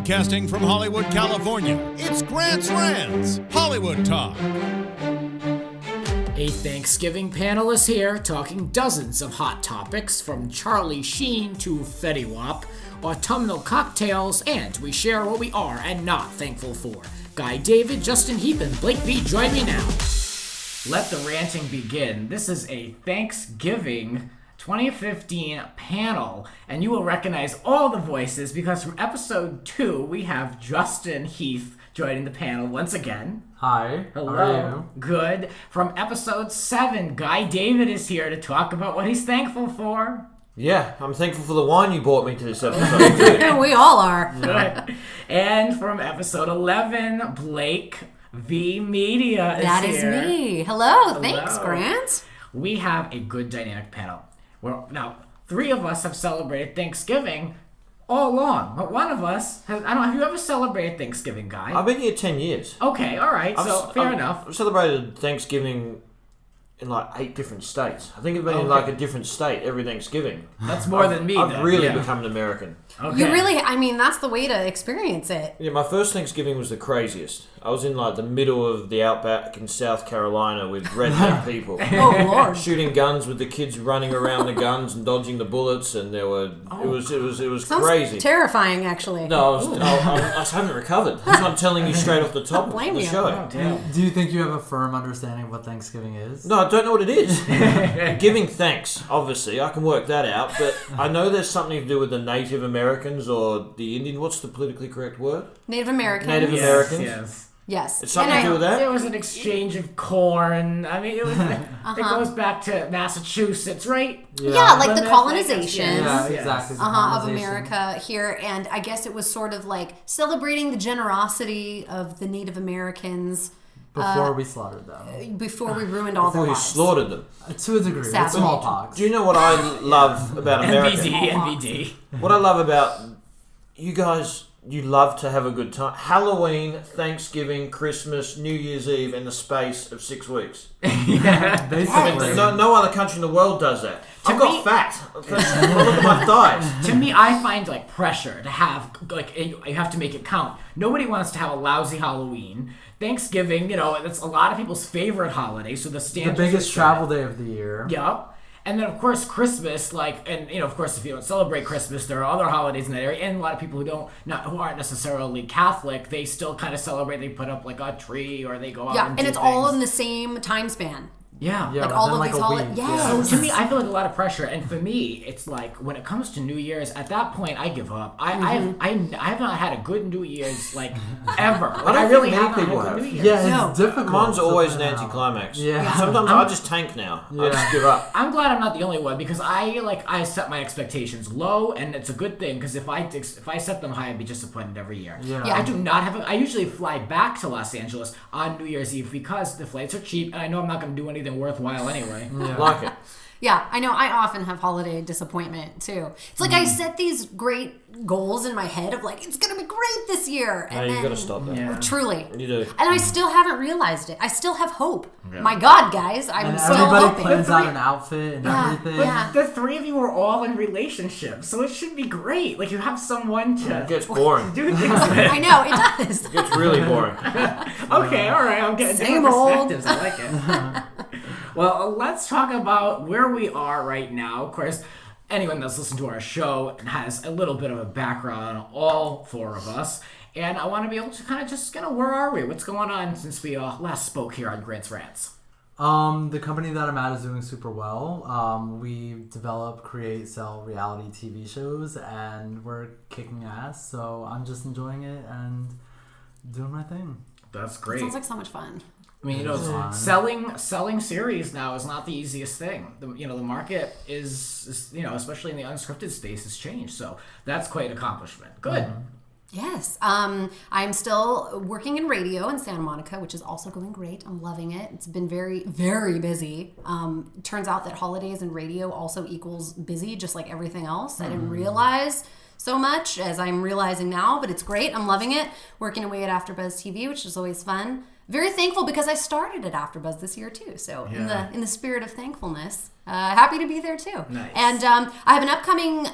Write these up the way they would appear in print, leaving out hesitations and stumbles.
Broadcasting from Hollywood, California, it's Grant's Rants, Hollywood Talk. A Thanksgiving panel is here, talking dozens of hot topics, from Charlie Sheen to Fetty Wap, autumnal cocktails, and we share what we are and not thankful for. Guy David, Justin Heath, and Blake B join me now. Let the ranting begin. This is a Thanksgiving 2015 panel, and you will recognize all the voices because from episode 2 we have Justin Heath joining the panel once again. Hi. Hello. How are you? Good. From episode 7, Guy David is here to talk about what he's thankful for. Yeah, I'm thankful for the wine you brought me to this episode. We all are. Good. And from episode 11, Blake V Media is here. That is me. Hello. Thanks, Grant. We have a good dynamic panel. Now, 3 of us have celebrated Thanksgiving all along, but one of us has, have you ever celebrated Thanksgiving, Guy? I've been here 10 years. Okay, all right, fair enough. I've celebrated Thanksgiving in like 8 different states. I think I've been in like a different state every Thanksgiving. That's more than me, I've really become an American. Okay. You really, that's the way to experience it. Yeah, my first Thanksgiving was the craziest. I was in like the middle of the outback in South Carolina with redneck people. Oh, Lord. Shooting guns with the kids running around the guns and dodging the bullets, and there were it was Sounds crazy. Terrifying, actually. No, I haven't recovered. That's what I'm telling you straight off the top of the show. Oh, damn. Do you think you have a firm understanding of what Thanksgiving is? No, I don't know what it is. Giving thanks, obviously, I can work that out, but I know there's something to do with the Native Americans or the Indian. What's the politically correct word? Native Americans. Americans. Yes. It's something to do with that? There was an exchange of corn. I mean, it goes back to Massachusetts, right? Yeah, like the colonization. Yeah, exactly. Of America here, and I guess it was sort of like celebrating the generosity of the Native Americans Before we slaughtered them. before we ruined all their Before you lives. slaughtered them. To a degree. Sadly. With smallpox. Do you know what I love about America? NVD. What I love about you guys, you love to have a good time. Halloween, Thanksgiving, Christmas, New Year's Eve in the space of 6 weeks. Basically. No other country in the world does that. I've got fat. Look at my thighs. To me, I find pressure to have you have to make it count. Nobody wants to have a lousy Halloween. Thanksgiving, that's a lot of people's favorite holiday. So the standards. The biggest travel day of the year. Yep. And then, of course, Christmas, of course, if you don't celebrate Christmas, there are other holidays in that area. And a lot of people who aren't necessarily Catholic, they still kind of celebrate. They put up, a tree, or they go out and do it's things. all in the same time span. Yeah. All of these holidays. Yes. So to me, I feel a lot of pressure, and for me, it's when it comes to New Year's, at that point, I give up. I have not had a good New Year's ever. I really many haven't people had a good have. New Year's. Yeah, it's difficult. Mine's always to an plan out. anticlimax. Yeah. Sometimes I just tank now. I just give up. I'm glad I'm not the only one because I set my expectations low, and it's a good thing because if I set them high, I'd be disappointed every year. Yeah. I do not have. I usually fly back to Los Angeles on New Year's Eve because the flights are cheap, and I know I'm not going to do anything worthwhile anyway. Yeah. Like it. Yeah, I know. I often have holiday disappointment too. It's like I set these great goals in my head of it's gonna be great this year, and No, then you got to stop that. Yeah. truly, You do. and I still haven't realized it. I still have hope. My God, guys, I'm And still everybody hoping. plans out an outfit and everything. Yeah. The 3 of you are all in relationships, so it should be great. You have someone It to gets boring. do things with. I know it does. It gets really boring. Okay, all right, I'm getting Same different old. perspectives. I like it. Well, let's talk about where we are right now. Of course, anyone that's listened to our show has a little bit of a background on all 4 of us. And I want to be able to kind of where are we? What's going on since we last spoke here on Grant's Rants? The company that I'm at is doing super well. We develop, create, sell reality TV shows, and we're kicking ass. So I'm just enjoying it and doing my thing. That's It great. sounds like so much fun. I mean, selling series now is not the easiest thing. The market is especially in the unscripted space, has changed. So that's quite an accomplishment. Good. Mm-hmm. Yes. I'm still working in radio in Santa Monica, which is also going great. I'm loving it. It's been very, very busy. Turns out that holidays and radio also equals busy, just like everything else. I didn't realize so much as I'm realizing now, but it's great. I'm loving it. Working away at AfterBuzz TV, which is always fun. very thankful because I started at AfterBuzz this year too. So in the spirit of thankfulness, happy to be there too. Nice. And I have an upcoming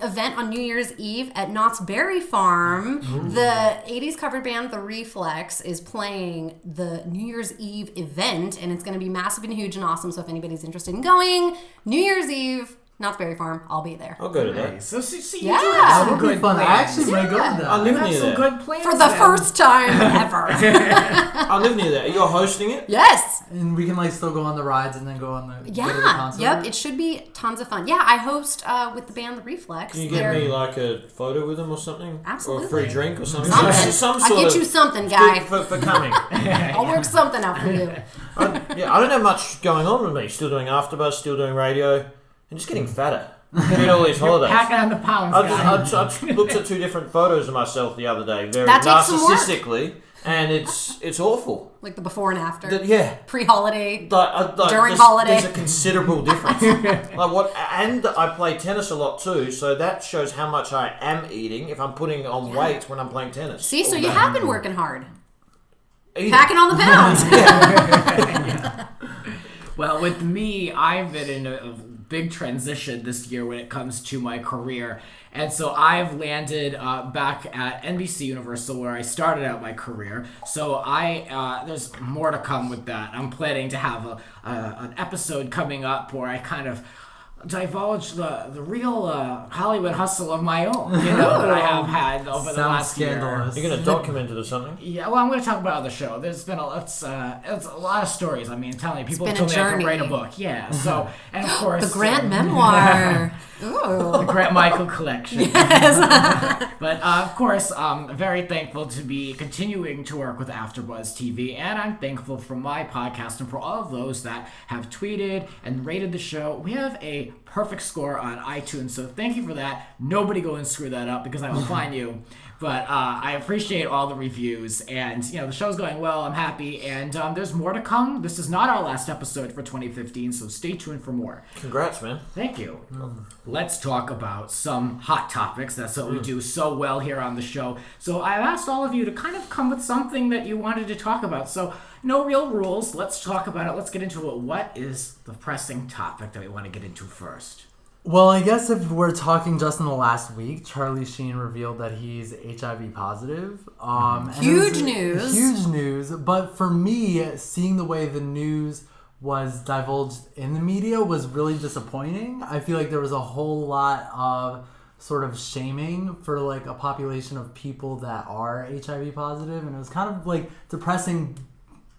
event on New Year's Eve at Knott's Berry Farm. Ooh. The 80s cover band The Reflex is playing the New Year's Eve event, and it's going to be massive and huge and awesome. So if anybody's interested in going, New Year's Eve, Knott's Berry Farm, I'll be there. I'll go to that. So see, you Yeah. do have That some would be good fun. I plans. actually might go to that. I You live have near some there. good plans For the then. first time ever. I live near there. You're hosting it? Yes. And we can like still go on the rides and then go on the go to the Yeah. concert. Yep. It should be tons of fun. Yeah, I host with the band The Reflex. Can you get me like a photo with them or something? Absolutely. Or a free drink or something? Something. Some I'll sort get of you something, guy. for coming. I'll work something out for you. I don't have much going on with me. Still doing AfterBuzz, still doing radio, and just getting fatter. Doing all these holidays. Packing on the pounds, I guy. just looked at 2 different photos of myself the other day, very That takes some work. narcissistically, and it's awful. Like the before and after. Yeah. Pre-holiday. Like, During holiday. There's a considerable difference. And I play tennis a lot too, so that shows how much I am eating if I'm putting on weight when I'm playing tennis. See, so all you day. have been working hard. Eating. Packing on the pounds. Well, with me, I've been in a big transition this year when it comes to my career. And so I've landed back at NBC Universal where I started out my career. So there's more to come with that. I'm planning to have an episode coming up where I kind of divulge the real Hollywood hustle of my own, that I have had over the last scandalous. You're going to document it or something? year. Yeah, well, I'm going to talk about the show. There's been it's a lot of stories. I mean, I'm telling you, people been told a me I could journey. write a book. Yeah, so, and of course... The Grant memoir. The Ooh. Grant Michael collection. Yes. But of course, I'm very thankful to be continuing to work with AfterBuzz TV, and I'm thankful for my podcast and for all of those that have tweeted and rated the show. We have a perfect score on iTunes, so thank you for that. Nobody go and screw that up because I will find you. But I appreciate all the reviews, and the show's going well. I'm happy, and there's more to come. This is not our last episode for 2015, so stay tuned for more. Congrats, man. Thank you. Let's talk about some hot topics. That's what we do so well here on the show. So I've asked all of you to kind of come with something that you wanted to talk about. So no real rules. Let's talk about it. Let's get into it. What is the pressing topic that we want to get into first? Well, I guess if we're talking just in the last week, Charlie Sheen revealed that he's HIV positive. And Huge it was news. Huge news. But for me, seeing the way the news was divulged in the media was really disappointing. I feel like there was a whole lot of sort of shaming for like a population of people that are HIV positive, and it was kind of like depressing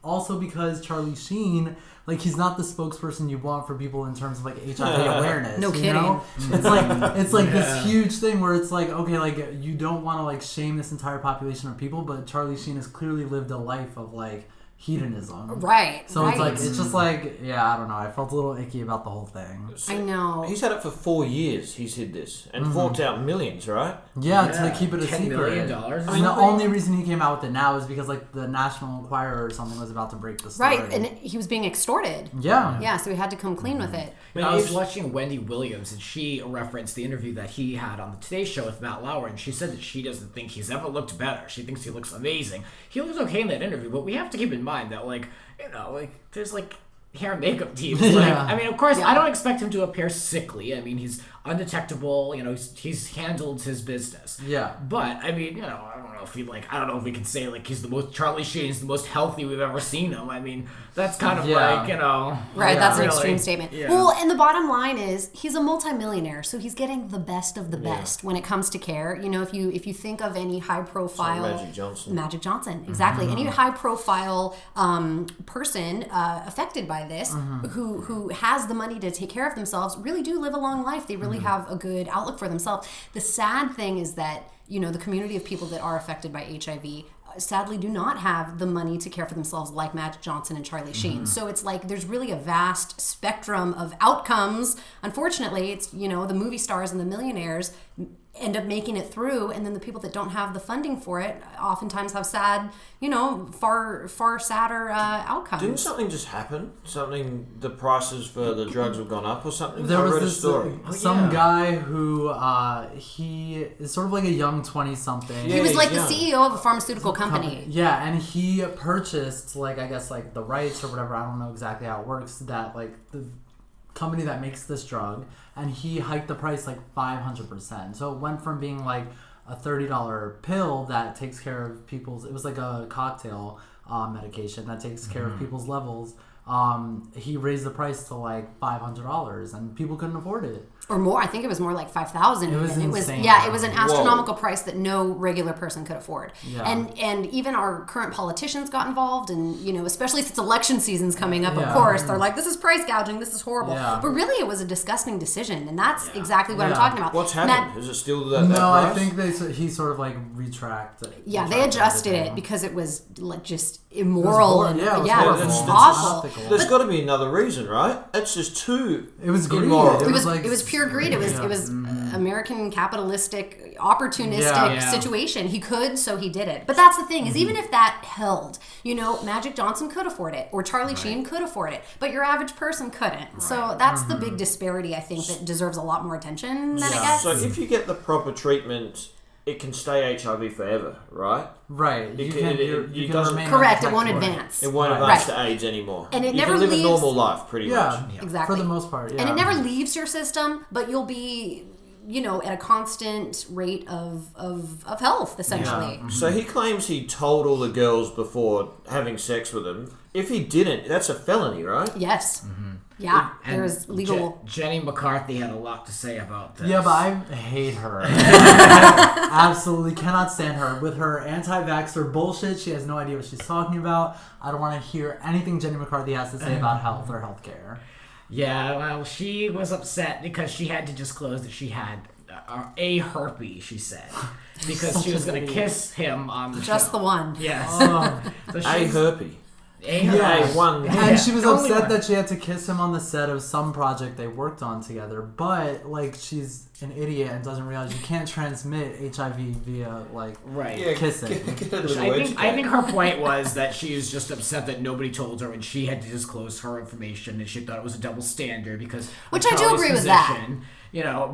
also because Charlie Sheen, like, he's not the spokesperson you want for people in terms of like HIV awareness. No you kidding. know? It's like this huge thing where it's like, okay, like you don't want to like shame this entire population of people, but Charlie Sheen has clearly lived a life of like hedonism. Right. So right. it's like, it's just like, yeah, I don't know. I felt a little icky about the whole thing. I know. He's had it for 4 years. He's hid this and forked out millions, right? Yeah, to like, keep it a $10 secret. million. And the only reason he came out with it now is because like the National Enquirer or something was about to break the story. Right, and he was being extorted. Yeah. Yeah, so he had to come clean with it. I was watching Wendy Williams, and she referenced the interview that he had on the Today Show with Matt Lauer, and she said that she doesn't think he's ever looked better. She thinks he looks amazing. He looks okay in that interview, but we have to keep in mind that, like, there's like hair and makeup teams. Like, Yeah. I mean, of course, I don't expect him to appear sickly. I mean, he's undetectable. He's handled his business. Yeah. But I mean, I don't know if we can say like he's the most Charlie Sheen's the most healthy we've ever seen him. I mean, that's kind of Yeah. like Right, Yeah. that's an Really? extreme statement. Yeah. Well, and the bottom line is he's a multimillionaire, so he's getting the best of the best when it comes to care. If you think of any high profile Magic Johnson. Exactly. Any high profile person affected by this who has the money to take care of themselves really do live a long life. They really have a good outlook for themselves. The sad thing is that the community of people that are affected by HIV sadly do not have the money to care for themselves like Magic Johnson and Charlie Sheen. So it's like there's really a vast spectrum of outcomes. Unfortunately, it's the movie stars and the millionaires end up making it through, and then the people that don't have the funding for it oftentimes have sad, far sadder outcomes. Didn't something just happen? The prices for the drugs have gone up or something? There I was read this a story. some guy who he is sort of like a young 20-something. He was like the Yeah. CEO of a pharmaceutical company. Yeah, and he purchased like I guess like the rights or whatever. I don't know exactly how it works. That like the company that makes this drug, and he hiked the price like 500%. So it went from being like a $30 pill that takes care of people's. It was like a cocktail medication that takes care of people's levels. He raised the price to like $500, and people couldn't afford it. Or more. I think it was more like 5,000. It was insane. It was an astronomical price that no regular person could afford. Yeah. And even our current politicians got involved, and especially since election season's coming up, of Yeah. course, they're like, this is price gouging, this is horrible. Yeah. But really it was a disgusting decision, and that's exactly what I'm Yeah. talking about. What's Matt, happened? Is it still that No, I price? think he sort of like retracted. yeah, they adjusted it because it was like just immoral horrible. and Yeah, it was it horrible. was That's awful. unethical. There's got to be another reason, right? It's just too It was greed. immoral. It was like, it was pure greed. It was American capitalistic, opportunistic Yeah. situation. He could, so he did it. But that's the thing is, even if that held, Magic Johnson could afford it, or Charlie Sheen could afford it, but your average person couldn't. So that's the big disparity. I think that deserves a lot more attention than it gets. So if you get the proper treatment, it can stay HIV forever, right? Right. It You can- can, it- you it can doesn't- remain Correct. It won't undetectable. advance. It won't Right. advance Right. to AIDS anymore. And it you never can live leaves- a normal life, pretty Yeah, much. Exactly. For the most part, yeah. And it never leaves your system, but you'll be, at a constant rate of health, essentially. So he claims he told all the girls before having sex with them. If he didn't, that's a felony, right? Yes. Yeah. And There's legal. Jenny McCarthy had a lot to say about this. Yeah, but I hate her. I absolutely cannot stand her. With her anti-vaxxer bullshit, she has no idea what she's talking about. I don't want to hear anything Jenny McCarthy has to say about health or healthcare. Yeah, well, she was upset because she had to disclose that she had a herpes, she said. Because she was going to kiss him on the Just show. the one. Yes. Oh. So A she's- herpy. Yeah. One. And she was only upset one. that she had to kiss him on the set of some project they worked on together. But, like, she's an idiot and doesn't realize you can't transmit HIV via, like, Right. Yeah, kissing. get a little I think educated. her point was that she was just upset that nobody told her and she had to disclose her information, and she thought it was a double standard because Which of I do Charlie's agree with that. position.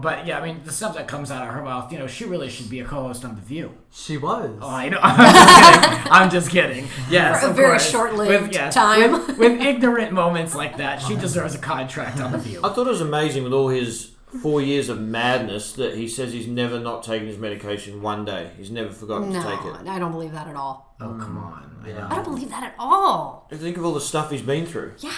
But yeah, I mean, the stuff that comes out of her mouth, she really should be a co-host on The View. She was. Oh, I know. I'm just kidding. Yes, For a of very course. short-lived time. With ignorant moments like that, she deserves a contract on The View. I thought it was amazing with all his 4 years of madness that he says he's never not taken his medication one day. He's never forgotten to take it. No, I don't believe that at all. Oh, come on. I don't believe that at all. Think of all the stuff he's been through. Yeah.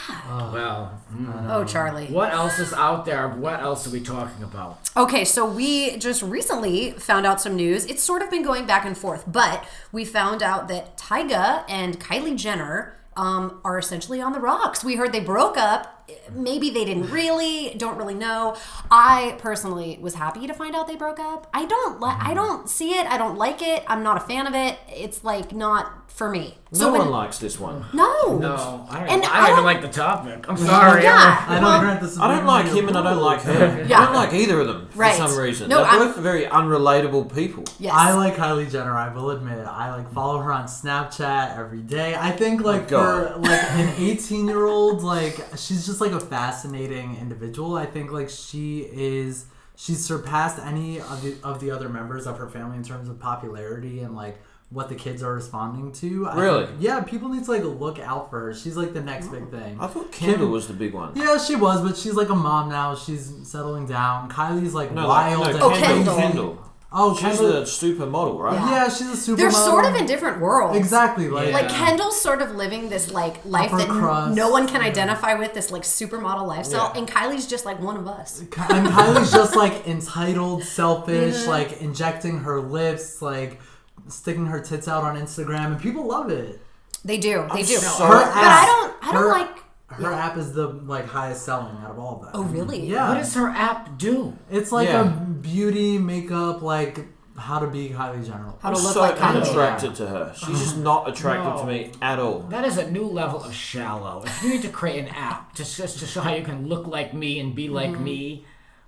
Well, Oh, Charlie. what else is out there? What else are we talking about? Okay, so we just recently found out some news. It's sort of been going back and forth, but we found out that Tyga and Kylie Jenner are essentially on the rocks. We heard they broke up. Maybe they didn't really. Don't really know. I personally was happy to find out they broke up. I don't see it. I don't like it. I'm not a fan of it. It's like not for me. No one likes this one. No. No, I And don't even like the topic. I'm sorry. Yeah. I well, don't grant this. I don't like him and I don't like her. Yeah. I don't like either of them for Right. some reason. No, They're both very unrelatable people. Yes. I like Kylie Jenner. I will admit, I like follow her on Snapchat every day. I think like God. for like an 18-year-old, like she's just like a fascinating individual. I think like she's surpassed any of the other members of her family in terms of popularity and like what the kids are responding to. Really? Yeah, people need to like look out for her. She's like the next big thing. I thought Kendall was the big one. Yeah, she was, but she's like a mom now. She's settling down. Kylie's like No, wild. like, and no, Kendall. Kendall. Oh, She's Kendall. a supermodel, right? Yeah, she's a supermodel. They're sort of in different worlds. Exactly. Like, Like Kendall's sort of living this like life Upper that crust. no one can identify with, this like supermodel lifestyle, Yeah. and Kylie's just like one of us. and Kylie's just like entitled, selfish, like injecting her lips, like sticking her tits out on Instagram, and people love it. They do. They do. so- Her But I don't her- like. Her app is the like highest selling out of all of them. Oh really? Yeah. What does her app do? It's like Yeah. a beauty makeup, like how to be Kylie Jenner. How I'm to look so like Kylie. unattracted to her. She's just not attractive No. to me at all. That is a new level of shallow. If you need to create an app just to show how you can look like me and be like me,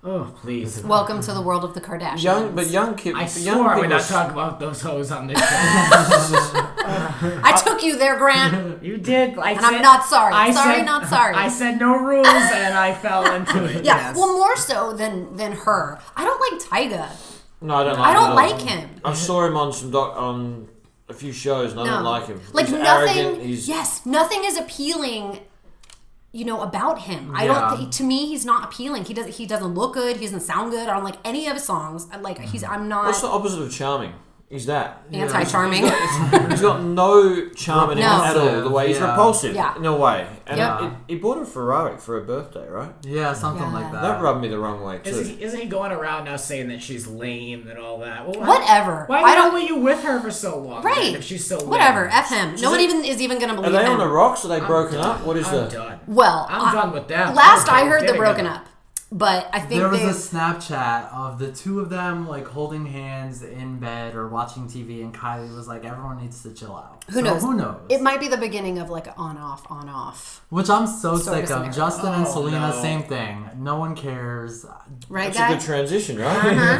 Oh, please. Welcome to the world of the Kardashians. Young kids. I swore we're not talking about those hoes on this show. I took you there, Grant. You did. I'm not sorry. Not sorry. I said no rules, and I fell into it. Yeah, Yes. well, more so than her. I don't like Tyga. No, I don't like. I don't like him. I saw him on on a few shows, and I don't like him. Like he's nothing. arrogant. Nothing is appealing. About him. I don't. To me, he's not appealing. He doesn't look good. He doesn't sound good. I don't like any of his songs. I'm not. What's the opposite of charming? He's that. Anti-charming. He's got no charm in him at all. The way he's repulsive in a way. And he bought a Ferrari for her birthday, right? Yeah, something like that. That rubbed me the wrong way too. Isn't he going around now saying that she's lame and all that? Well, Whatever. Why were you with her for so long? Right. Then, if she's so lame? Whatever. F him. No one is even going to believe Are they him. on the rocks? Are they broken up? What is I'm done. Well, I'm done with them. Last I heard, they're broken up. But I think there was a Snapchat of the two of them like holding hands in bed or watching TV, and Kylie was like, "Everyone needs to chill out." Who knows? Who knows? It might be the beginning of like on off. Which I'm so sick of. scenario. Justin and Selena, no. same thing. No one cares. Right, That's guys? a good transition, right?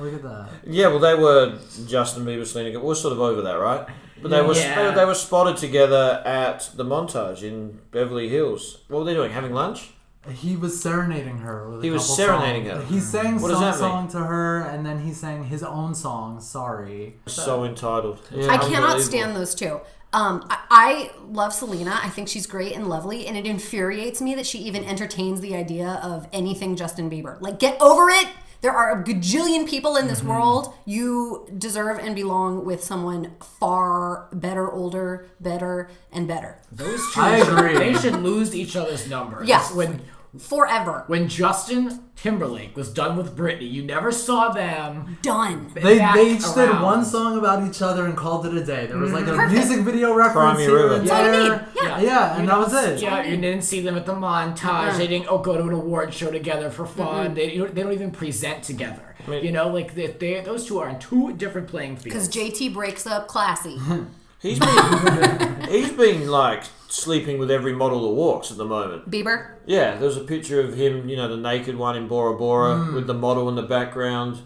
Look at that. Yeah, well, they were Justin Bieber, Selena. We're sort of over that, right? But they were spotted together at the Montage in Beverly Hills. What were they doing? Having lunch? He was serenading her with a He was couple serenading songs. her. He sang What does some that mean? song to her, and then he sang his own song, Sorry. So entitled. It's I cannot unbelievable. stand those two. I love Selena. I think she's great and lovely, and it infuriates me that she even entertains the idea of anything Justin Bieber. Like, get over it. There are a gajillion people in this world. You deserve and belong with someone far better, older, better, and better. Those two, I agree. They should lose each other's numbers. Yeah. Forever. When Justin Timberlake was done with Britney, you never saw them. Done. They back each did around. one song about each other and called it a day. There was like a Perfect. music video reference Crimea here River. and That's all you there. need. Yeah. Yeah, and that was it. Yeah, you didn't see them at the montage. They didn't go to an award show together for fun. They don't even present together. Those two are on two different playing fields. Because JT breaks up classy. He's been like sleeping with every model that walks at the moment. Bieber? Yeah, there's a picture of him, the naked one in Bora Bora with the model in the background.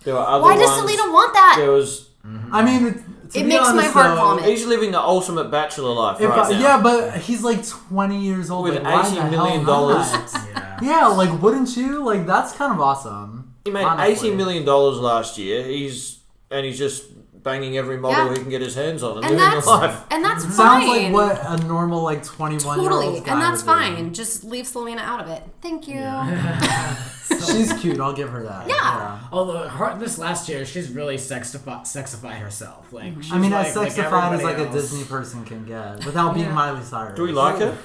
There were other Why does ones. Selena want that? There was. I mean, to It be makes my honest, heart though, vomit. He's living the ultimate bachelor life right now. Yeah, but he's like 20 years old. With like, why $80 the hell million. not? Yeah, like, wouldn't you? Like, that's kind of awesome. He made honestly. $80 million last year. He's just banging every model he can get his hands on and And living that's the life. fine. Sounds like what a normal, like, 21-year-old Totally. guy And that's would do. fine. Just leave Selena out of it. Thank you. She's cute. I'll give her that. Yeah. Although this last year, she's really sexified herself. Like, she's I mean, like, as sexified as like everybody a else. Disney person can get, without being Miley Cyrus. Do we like her?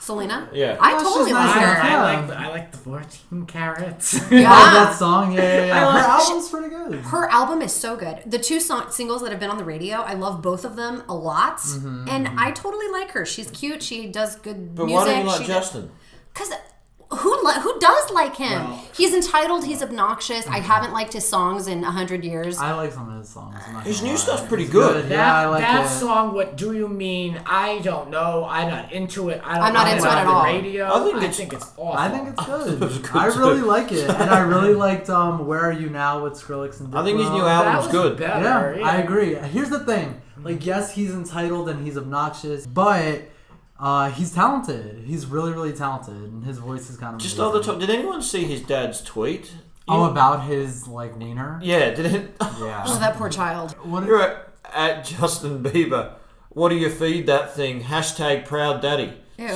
Selena? Yeah. I Yeah, totally she's like nice. her. Yeah. I like the 14 carats. Oh, Yeah. that song, yeah. Her album's pretty good. Her album is so good. The two singles that have been on the radio, I love both of them a lot. Mm-hmm, And I totally like her. She's cute. She does good But music. why don't you like Justin? Because who does like him? Well- He's entitled. He's obnoxious. I haven't liked his songs in 100 years. I like some of his songs. I'm not His gonna new lie. stuff's pretty It's good. Yeah, I like that it. song, What Do You Mean? I don't know. I'm not into it. I'm not into it at on the all. radio. I think it's awful. I think it's good. was good I really too. like it, and I really liked "Where Are You Now" with Skrillex and Diplo. I think his new That album's was good. better. Yeah, I agree. Here's the thing: like, yes, he's entitled and he's obnoxious, but he's talented. He's really, really talented, and his voice is kind of Just amazing. on the top, did anyone see his dad's tweet? Oh, about his like wiener. Yeah, did it? Yeah. Oh, that poor child. What? You're at Justin Bieber. What do you feed that thing? Hashtag proud daddy. Ew.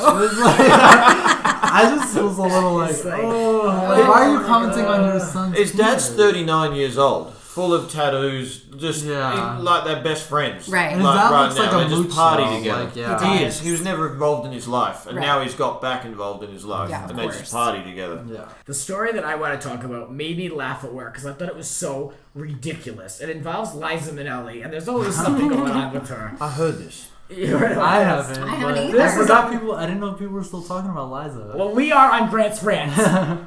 I just was a little like, It's like, oh, like, why are you commenting on your son's? His dad's penis? 39 years old, full of tattoos, just Yeah. like they're best friends. Right. And his Like, dad right looks now, like a they just mooch, party though, together. like, yeah. He He does. is. He was never involved in his life, and Right. now he's got back involved in his life, Yeah, of and they course. just party together. Yeah. The story that I want to talk about made me laugh at work because I thought it was so ridiculous. It involves Liza Minnelli, and there's always something going on with her. I heard this. You heard about I this? haven't. I haven't but either. I forgot people. I didn't know people were still talking about Liza. Well, we are on Grant's Rants.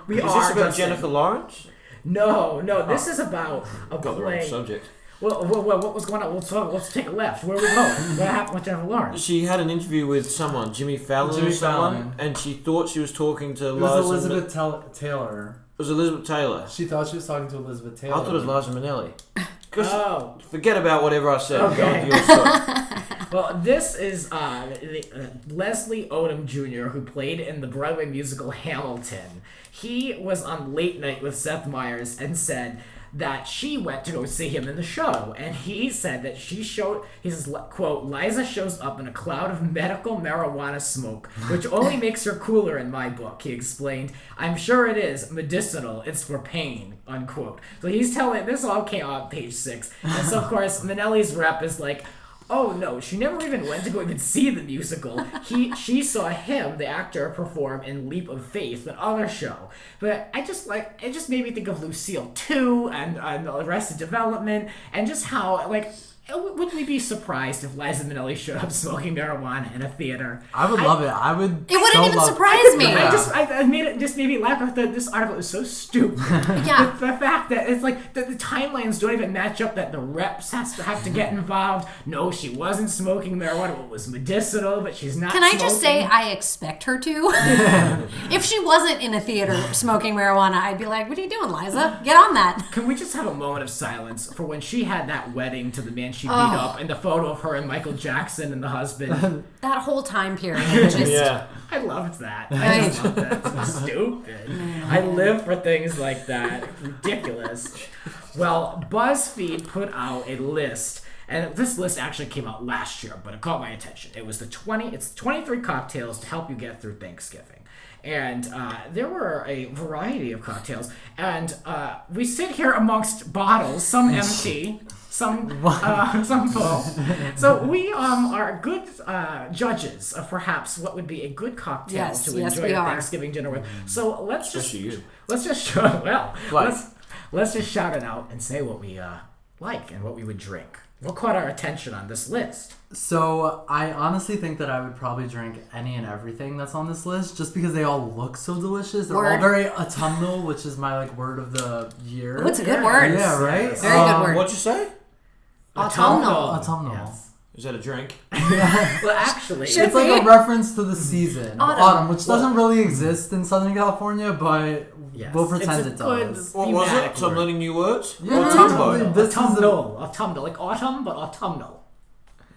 We Is are. this about Justin. Jennifer Lawrence? No. This is about a Got the wrong play. subject. Well, what was going on? Let's take a left. Where are we going? What happened with Jennifer Lawrence? She had an interview with someone, Jimmy Fallon Jimmy or someone, Fallon. and she thought she was talking to It was Liza. Elizabeth Taylor. was Elizabeth Taylor. She thought she was talking to Elizabeth Taylor. I thought it was Liza Minnelli. Oh. Forget about whatever I said. Okay. Go on to your story. Well, this is Leslie Odom Jr., who played in the Broadway musical Hamilton. He was on Late Night with Seth Meyers and said that she went to go see him in the show, and he said that he says, quote, Liza shows up in a cloud of medical marijuana smoke, which only makes her cooler in my book, he explained. I'm sure it is medicinal, it's for pain, unquote. So he's telling, this all came on page 6, and so of course Minnelli's rep is like, oh no, she never even went to go even see the musical. She saw him, the actor, perform in Leap of Faith, the other show. But it just made me think of Lucille 2 and Arrested Development, and just how, like, would we be surprised if Liza Minnelli showed up smoking marijuana in a theater? I would love it. I would. It wouldn't so even love- surprise me. I made it just made me laugh. This article is so stupid. Yeah. The fact that it's like the timelines don't even match up. That the reps have to get involved. No, she wasn't smoking marijuana. It was medicinal, but she's not. Can I just say I expect her to? If she wasn't in a theater smoking marijuana, I'd be like, what are you doing, Liza? Get on that. Can we just have a moment of silence for when she had that wedding to the man she beat up, and the photo of her and Michael Jackson and the husband? That whole time period. Just, Yeah. I loved that. I just love that. It's so stupid. I live for things like that. Ridiculous. Well, BuzzFeed put out a list, and this list actually came out last year, but it caught my attention. It was it's 23 cocktails to help you get through Thanksgiving. And there were a variety of cocktails, and we sit here amongst bottles, some empty, some full. So we are good judges of perhaps what would be a good cocktail Yes, to yes, enjoy we a are. Thanksgiving dinner with. So let's Especially you. let's just shout it out and say what we like and what we would drink. What caught our attention on this list? So I honestly think that I would probably drink any and everything that's on this list, just because they all look so delicious. They're all Word. very autumnal, which is my word of the year. What's a good word? Yeah, right. Very good word. What'd you say? Autumnal. Autumnal. Yes. Is that a drink? Well, actually, Should It's like a reference to the season, autumn, which doesn't really exist in Southern California, but yes. we'll pretend It's it a good does. What was thematic it? So I'm word. learning new words? Yeah, Autumnal. this is Autumnal, like autumn, but autumnal.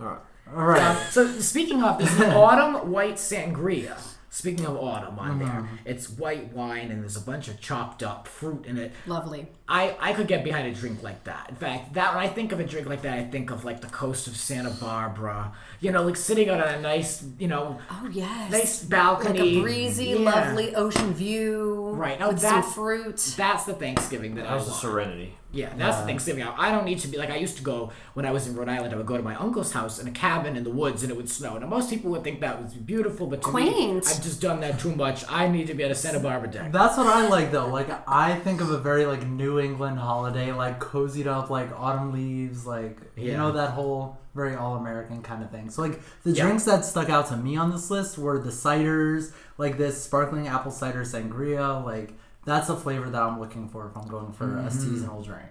Alright. all right. So speaking of, this is autumn white sangria. Speaking of autumn on there, it's white wine and there's a bunch of chopped up fruit in it. Lovely. I could get behind a drink like that. In fact, when I think of a drink like that, I think of like the coast of Santa Barbara. You know, like sitting on a nice, Oh, yes. nice balcony. Like a breezy, Yeah. lovely ocean view. Right. Now with some fruit. That's the Thanksgiving that That I was the want. serenity. Yeah, that's the Thanksgiving. I don't need to be like I used to go when I was in Rhode Island. I would go to my uncle's house in a cabin in the woods, and it would snow. Now most people would think that was beautiful, but to me, Quaint. I've just done that too much. I need to be at a Santa Barbara deck. That's what I like though. Like I think of a very like New England holiday, like cozied up, like autumn leaves, like you Yeah. know that whole very all American kind of thing. So like the Yeah. drinks that stuck out to me on this list were the ciders, like this sparkling apple cider sangria. Like that's a flavor that I'm looking for if I'm going for a seasonal drink.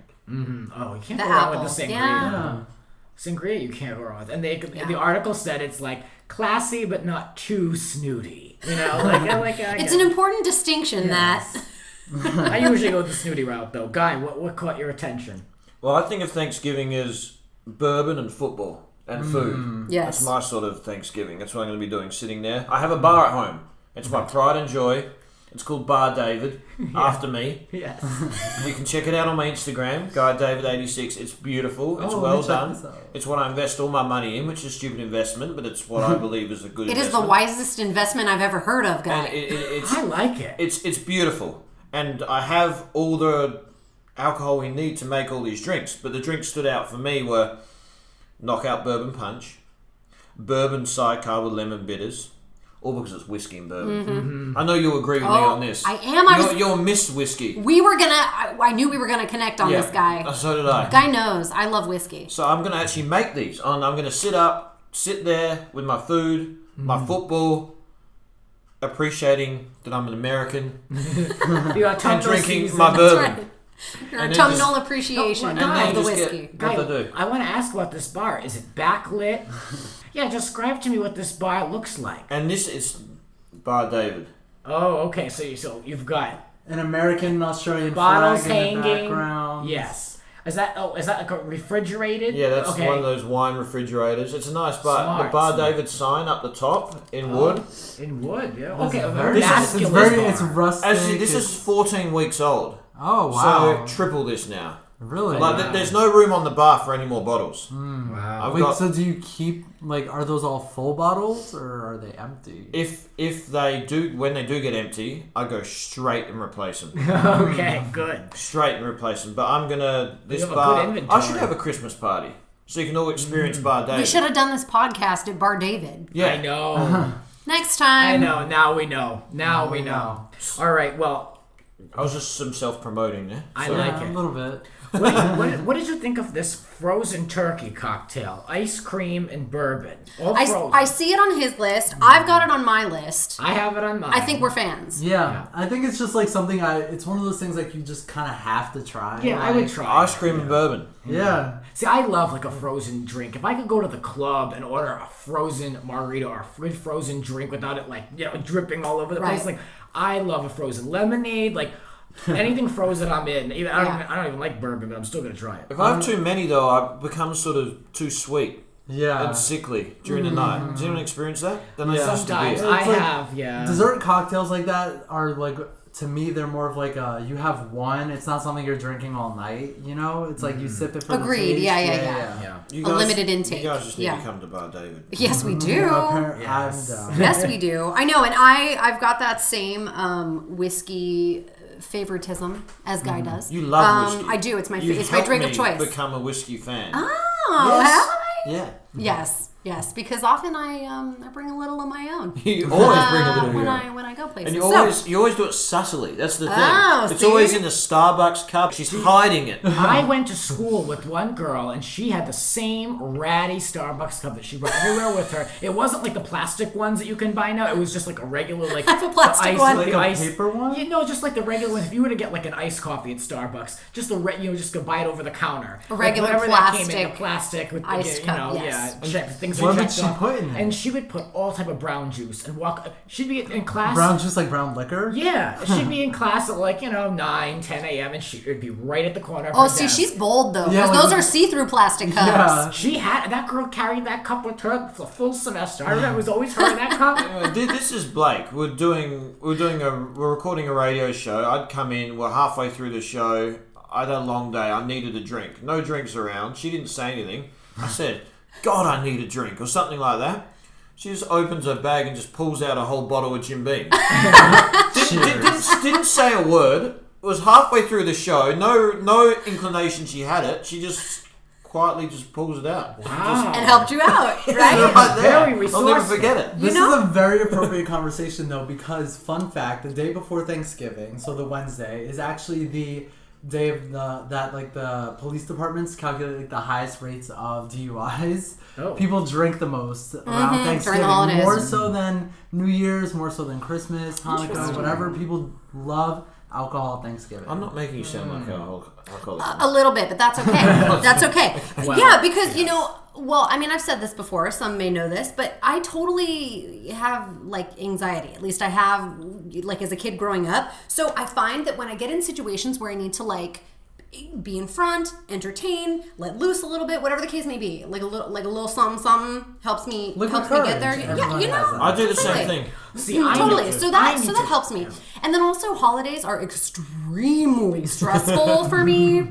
Oh, you can't The go wrong with apples, the sangria. yeah. Sangria, you can't go wrong with. And the article said it's like classy but not too snooty. You know, It's an important distinction that I usually go the snooty route though. Guy, what caught your attention? Well, I think of Thanksgiving as bourbon and football and food. Yes. That's my sort of Thanksgiving. That's what I'm going to be doing, sitting there. I have a bar at home. It's my pride and joy. It's called Bar David, after me. Yes. You can check it out on my Instagram, GuyDavid86. It's beautiful. It's Oh, well let me check done. this out. It's what I invest all my money in, which is a stupid investment, but it's what I believe is a good it is investment. the wisest investment I've ever heard of, And guy. it's I like it. it's beautiful, and I have all the alcohol we need to make all these drinks. But the drinks stood out for me were Knockout Bourbon Punch, Bourbon Sidecar with lemon bitters, all because it's whiskey and bourbon. I know you'll agree with me on this. I am. You're Miss Whiskey. We were gonna. I knew we were gonna connect on this guy. So did I. Guy knows I love whiskey. So I'm gonna actually make these. I'm gonna sit there with my food, my football, appreciating that I'm an American, You got and drinking season. my bourbon. That's right. Your And then autumnal just- appreciation No, of the just get- whiskey. Guy, What they do? I want to ask about this bar. Is it backlit? Yeah, describe to me what this bar looks like. And this is Bar David. Oh, okay. So you've got an American and Australian Bottles flag in the hanging. background. Yes. Is that like a refrigerated? Yeah, that's okay. one of those wine refrigerators. It's a nice bar. Smart, The Bar smart. David sign up the top in wood. In wood, yeah. It's Okay, a very- very it's masculine very, bar. it's rustic. Actually, this is 14 weeks old. Oh wow! So triple this now. Really? Like, there's no room on the bar for any more bottles. Wow. I've Wait, got, so do you keep are those all full bottles or are they empty? if they do, when they do get empty, I go straight and replace them. Okay, good. Straight and replace them. But I'm gonna this have a bar. good inventory. I should have a Christmas party so you can all experience Bar David. We should have done this podcast at Bar David. Yeah, I know. Next time. I know. Now we know. Now we know. All right. Well, I was just some self-promoting there. I So- like Yeah, it. a little bit. What did you think of this frozen turkey cocktail? Ice cream and bourbon. All frozen. I see it on his list. I've got it on my list. I have it on mine. I think we're fans. Yeah, I think it's just like something it's one of those things like you just kind of have to try. Yeah, I like, would try. Ice cream and bourbon. Yeah. See, I love like a frozen drink. If I could go to the club and order a frozen margarita or a frozen drink without it dripping all over the place, Right. like I love a frozen lemonade, like anything frozen I'm in. Even I don't even like bourbon, but I'm still gonna try it. If I have too many though, I become sort of too sweet Yeah. and sickly during the night. Does anyone experience that? Then Yeah. Sometimes It's I like have, yeah. Dessert cocktails like that are like, to me, they're more of like you have one. It's not something you're drinking all night. You know, it's like you sip it for Agreed. the taste. Yeah. Yeah. You A limited intake. You guys just need Yeah. to come to Bar David. Yes, we do. Yes. I'm down. Yes, we do. I know, and I've got that same whiskey favoritism as Guy does. You love whiskey. I do. It's my You've it's my helped drink of me choice. become a whiskey fan. Oh, Yes. have I? Yeah. Yes, because often I bring a little of my own. You always bring a little when beer. when I go places. And you So- always do it subtly. That's the thing. Oh, it's see? always in the Starbucks cup. She's hiding it. I went to school with one girl, and she had the same ratty Starbucks cup that she brought everywhere with her. It wasn't like the plastic ones that you can buy now. It was just like a regular, like I have a plastic the ice, one. the Like a ice, paper one? You know, just like the regular one. If you were to get like an iced coffee at Starbucks, just just go buy it over the counter. A regular like, whatever that came in, plastic the plastic with iced the, cup, yes. things. What are would checked she off. put in there? And she would put all type of brown juice and walk. She'd be in class. Brown juice, like brown liquor. Yeah, she'd be in class at 9, 10 a.m. and she would be right at the corner of Oh, her see, desk. she's bold though. Yeah, Because like- those are see-through plastic cups. Yeah. She had that girl carried that cup with her the full semester. I remember it was always her in that cup. This is Blake. We're recording a radio show. I'd come in. We're halfway through the show. I had a long day. I needed a drink. No drinks around. She didn't say anything. I said, "God, I need a drink," or something like that. She just opens her bag and just pulls out a whole bottle of Jim Beam. didn't say a word. It was halfway through the show. No inclination she had it. She just quietly just pulls it out. Wow. And helped you out, right? Right there. Very I'll never resourceful. forget it. This know- is a very appropriate conversation though, because fun fact, the day before Thanksgiving, so the Wednesday, is actually the day of the police departments calculate like the highest rates of DUIs. Oh. People drink the most around during Thanksgiving, the holidays. more so than New Year's, more so than Christmas, Hanukkah, Interesting. whatever. People love alcohol at Thanksgiving. I'm not making you sound like an alcoholic. A little bit, but that's okay. That's okay. Yeah, because I've said this before. Some may know this, but I totally have like anxiety. At least I have, like as a kid growing up. So I find that when I get in situations where I need to like be in front, entertain, let loose a little bit, whatever the case may be, like a little something helps me Liquid get there. courage. Yeah, Everyone you has know. that. I do the same Completely. thing. See, I Totally. need to- So I that need to- helps me. And then also holidays are extremely stressful for me.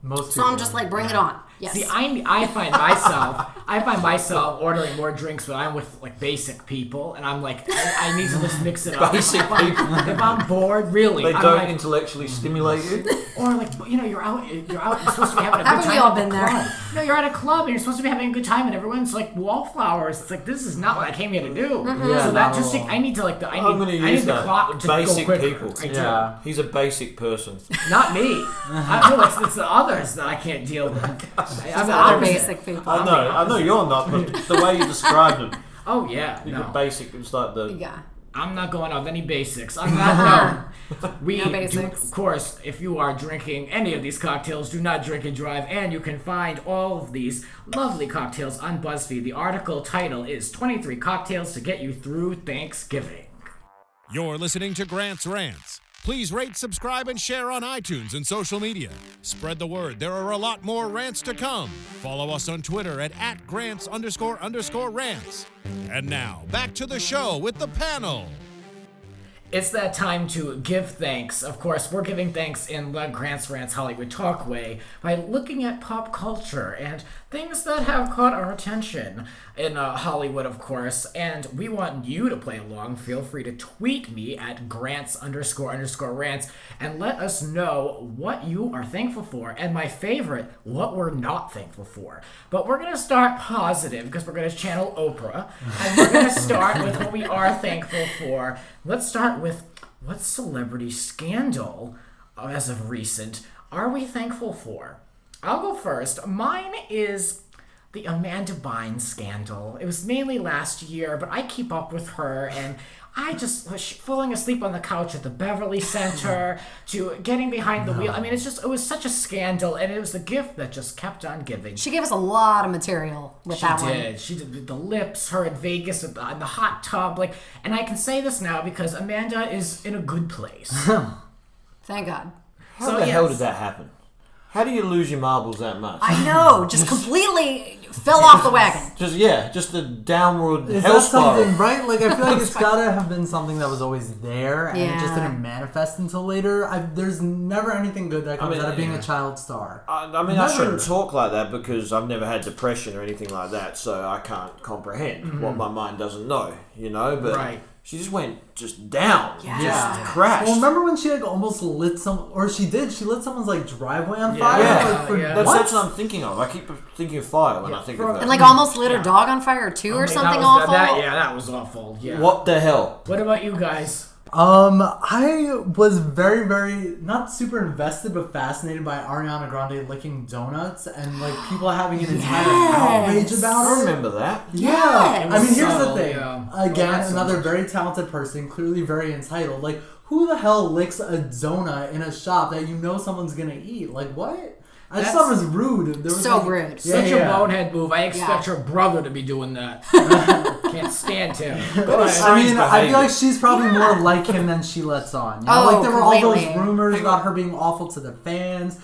Most So I'm people. just like, bring it on. Yes. See, I find myself ordering more drinks when I'm with like basic people, and I'm like, I need to just mix it up. Basic people. If I'm bored, really, They I'm don't like, intellectually stimulate you. or like you're out, you're supposed to be having a good Haven't time. we all at the been there? club. No, you're at a club and you're supposed to be having a good time, and everyone's like wallflowers. It's like this is not what I came here to do. Yeah, So that not just at all. I need to like I'm going to I use need the that. clock to Basic go quicker. people. I do. Yeah. He's a basic person. Not me. I feel like it's the others that I can't deal with. I'm the other opposite. basic people. I know you're not, but the way you described him, Oh yeah, you're no. basic. It's like the Yeah. I'm not going on any basics. I'm not. No. We No do, basics. of course, if you are drinking any of these cocktails, do not drink and drive. And you can find all of these lovely cocktails on BuzzFeed. The article title is 23 Cocktails to Get You Through Thanksgiving. You're listening to Grant's Rants, Please rate, subscribe, and share on iTunes and social media. Spread the word. There are a lot more rants to come. Follow us on Twitter at @grants__rants. And now, back to the show with the panel. It's that time to give thanks. Of course, we're giving thanks in the Grants Rants Hollywood Talk way by looking at pop culture and things that have caught our attention in Hollywood, of course. And we want you to play along. Feel free to tweet me at Grants__rants and let us know what you are thankful for. And my favorite, what we're not thankful for. But we're going to start positive because we're going to channel Oprah. And we're going to start with what we are thankful for. Let's start with what celebrity scandal, as of recent, are we thankful for? I'll go first. Mine is the Amanda Bynes scandal. It was mainly last year, but I keep up with her, and I just was falling asleep on the couch at the Beverly Center to getting behind the wheel. I mean, it was such a scandal, and it was the gift that just kept on giving. She gave us a lot of material with that one. She did the lips, her in Vegas in the hot tub, and I can say this now because Amanda is in a good place. Thank God. How the hell did that happen? How do you lose your marbles that much? I know, just completely fell off the wagon. Just a downward Is hell that spiral. something, right? I feel like it's gotta have been something that was always there, and it just Yeah. didn't manifest until later. There's never anything good that comes out of being a child star. I shouldn't talk like that because I've never had depression or anything like that, so I can't comprehend what my mind doesn't know, But Right. she just went down, Yeah. just crashed. Well, remember when she almost lit she lit someone's driveway on fire? That's what I'm thinking of. I keep thinking of fire when I think of her. And almost lit her dog on fire too, or something awful. That was awful. Yeah. What the hell? What about you guys? I was very, very not super invested, but fascinated by Ariana Grande licking donuts and people having an entire outrage about it. I remember that. Yeah, Yes. I mean, here's the Subtle, thing. yeah. Again, Well, another very talented person, clearly very entitled. Who the hell licks a donut in a shop that someone's gonna eat? What? I just thought it was rude. There was So rude. Such a bonehead move. I expect her brother to be doing that. Can't stand him. I feel like she's probably more like him than she lets on. There were all those completely. rumors about her being awful to the fans.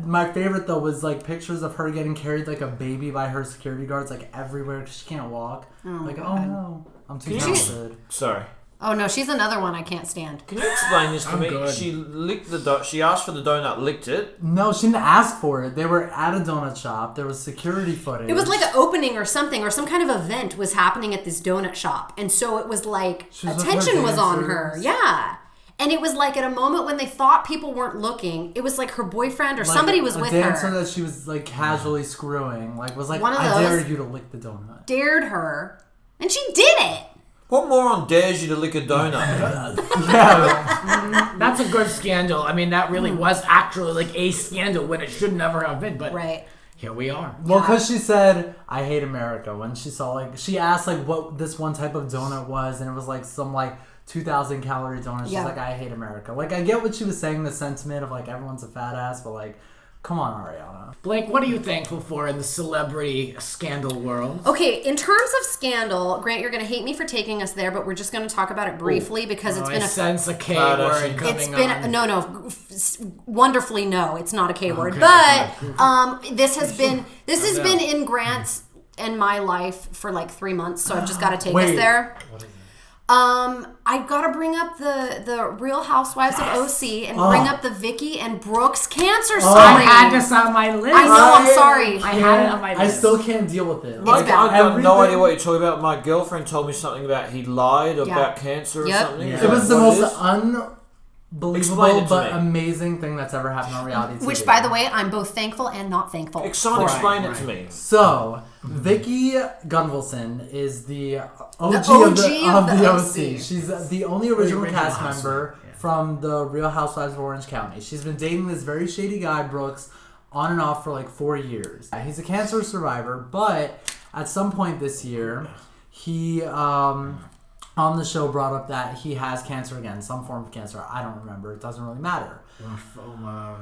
My favorite though was pictures of her getting carried like a baby by her security guards everywhere because she can't walk. Oh no, I'm too talented. Sorry. Oh no, she's another one I can't stand. Can you explain this to me? good. She licked the she asked for the donut, licked it. No, she didn't ask for it. They were at a donut shop. There was security footage. It was like an opening or something, or some kind of event was happening at this donut shop, and so it was attention was on her. Yeah. And it was at a moment when they thought people weren't looking, it was her boyfriend or somebody was with her. A dancer her. that she was casually screwing. Was One of I dare those. you to lick the donut. Dared her, and she did it. What moron dares you to lick a donut? That's a good scandal. I mean, that really was actually a scandal when it should never have been. But here we are. Well, because she said, "I hate America" when she saw she asked what this one type of donut was, and it was some 2,000 calorie donut. She's like, "I hate America." I get what she was saying, the sentiment of everyone's a fat ass, but come on, Ariana. Blake, what are you thankful for in the celebrity scandal world? Okay, in terms of scandal, Grant, you're going to hate me for taking us there, but we're just going to talk about it briefly because it's been I sense a K Kardashian. word coming It's been on. no, wonderfully no, it's not a K word, Okay, but this has been in Grant's and my life for 3 months, so I've just got to take us there. I've got to bring up the Real Housewives of OC and bring up the Vicky and Brooks cancer story. I had this on my list. I know, I'm sorry. I had it on my list. I still can't deal with it. I got no everything- idea what you're talking about. My girlfriend told me something about he lied about cancer or Yep. something. It Is that was the what most is? unbelievable Explain it to but me. amazing thing that's ever happened on reality TV. Which, by the way, I'm both thankful and not thankful. Someone for. explain it to me. So, Vicky Gunvalson is the OG, OG of the OC. OC. She's the only original original cast housewife, member from the Real Housewives of Orange County. She's been dating this very shady guy, Brooks, on and off for 4 years. He's a cancer survivor, but at some point this year, he on the show brought up that he has cancer again, some form of cancer. I don't remember. It doesn't really matter.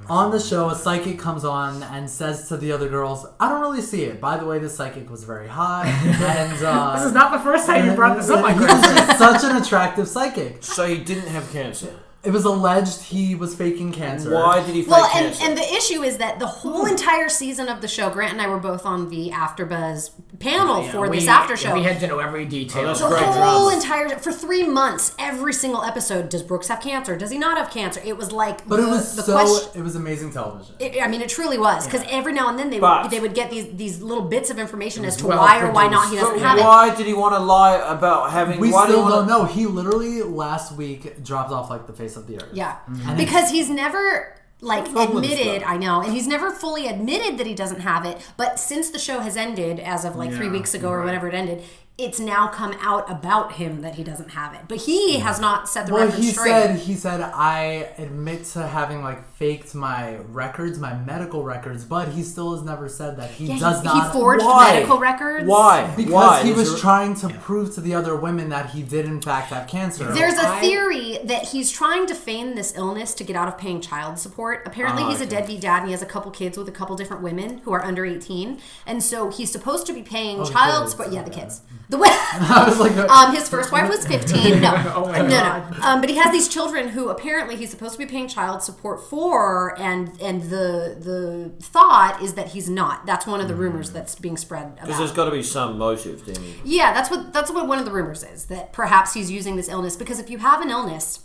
On the show, a psychic comes on and says to the other girls, "I don't really see it. By the way, this psychic was very hot." And This is not the first time you brought this up, my He was friend. just such an attractive psychic. So he didn't have cancer. It was alleged he was faking cancer. Why did he fake Well, cancer? and the issue is that the whole entire season of the show, Grant and I were both on the AfterBuzz panel for this after show. We had to know every detail. that's The great whole drama. entire for 3 months, every single episode. Does Brooks have cancer? Does he not have cancer? It was like, But the, it was the so. question. It was amazing television. I mean, it truly was, because every now and then they But- would get these little bits of information as to well why or why not he produced. doesn't But have it. why did he want to lie about having? We why still did he don't wanna- know. He literally last week dropped off like the face of the earth. Yeah, And because he's never like wrong with this admitted. guy? I know, and he's never fully admitted that he doesn't have it. But since the show has ended, as of like 3 weeks ago or whenever it ended, it's now come out about him that he doesn't have it. But he has not set the Well, record he straight. said, I admit to having like faked my records, my medical records, but he still has never said that he does he not. forged Why? medical records. Why? Because Why? he Is was there- trying to prove to the other women that he did in fact have cancer. There's a theory that he's trying to feign this illness to get out of paying child support. Apparently, he's a okay. deadbeat dad and he has a couple kids with a couple different women who are under 18. And so he's supposed to be paying the child kids, support. Yeah, the okay. kids. The way. I was like, His first wife was 15. No, Oh my no. God. But he has these children who apparently he's supposed to be paying child support for, and the thought is that he's not. That's one of the rumors that's being spread Because there's about. got to be some motive, didn't he? Yeah, that's what one of the rumors is, that perhaps he's using this illness because if you have an illness,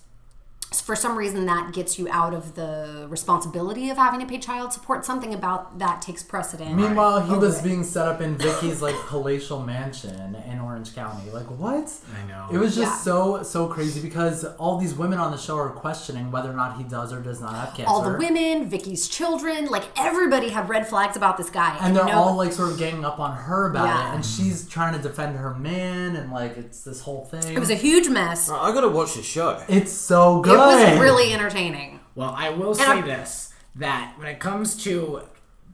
for some reason that gets you out of the responsibility of having to pay child support. Something about that takes precedent. meanwhile, he over was it. being set up in Vicky's like palatial mansion in Orange County. Like what? I know. It was just so crazy because all these women on the show are questioning whether or not he does or does not have cancer. All the women, Vicky's children, like everybody had red flags about this guy. And they're you know, all like sort of ganging up on her about Yeah. it, and she's trying to defend her man, and like it's this whole thing. it was a huge mess. I got to watch this show. It's so good. It was really entertaining. Well, I will say this, that when it comes to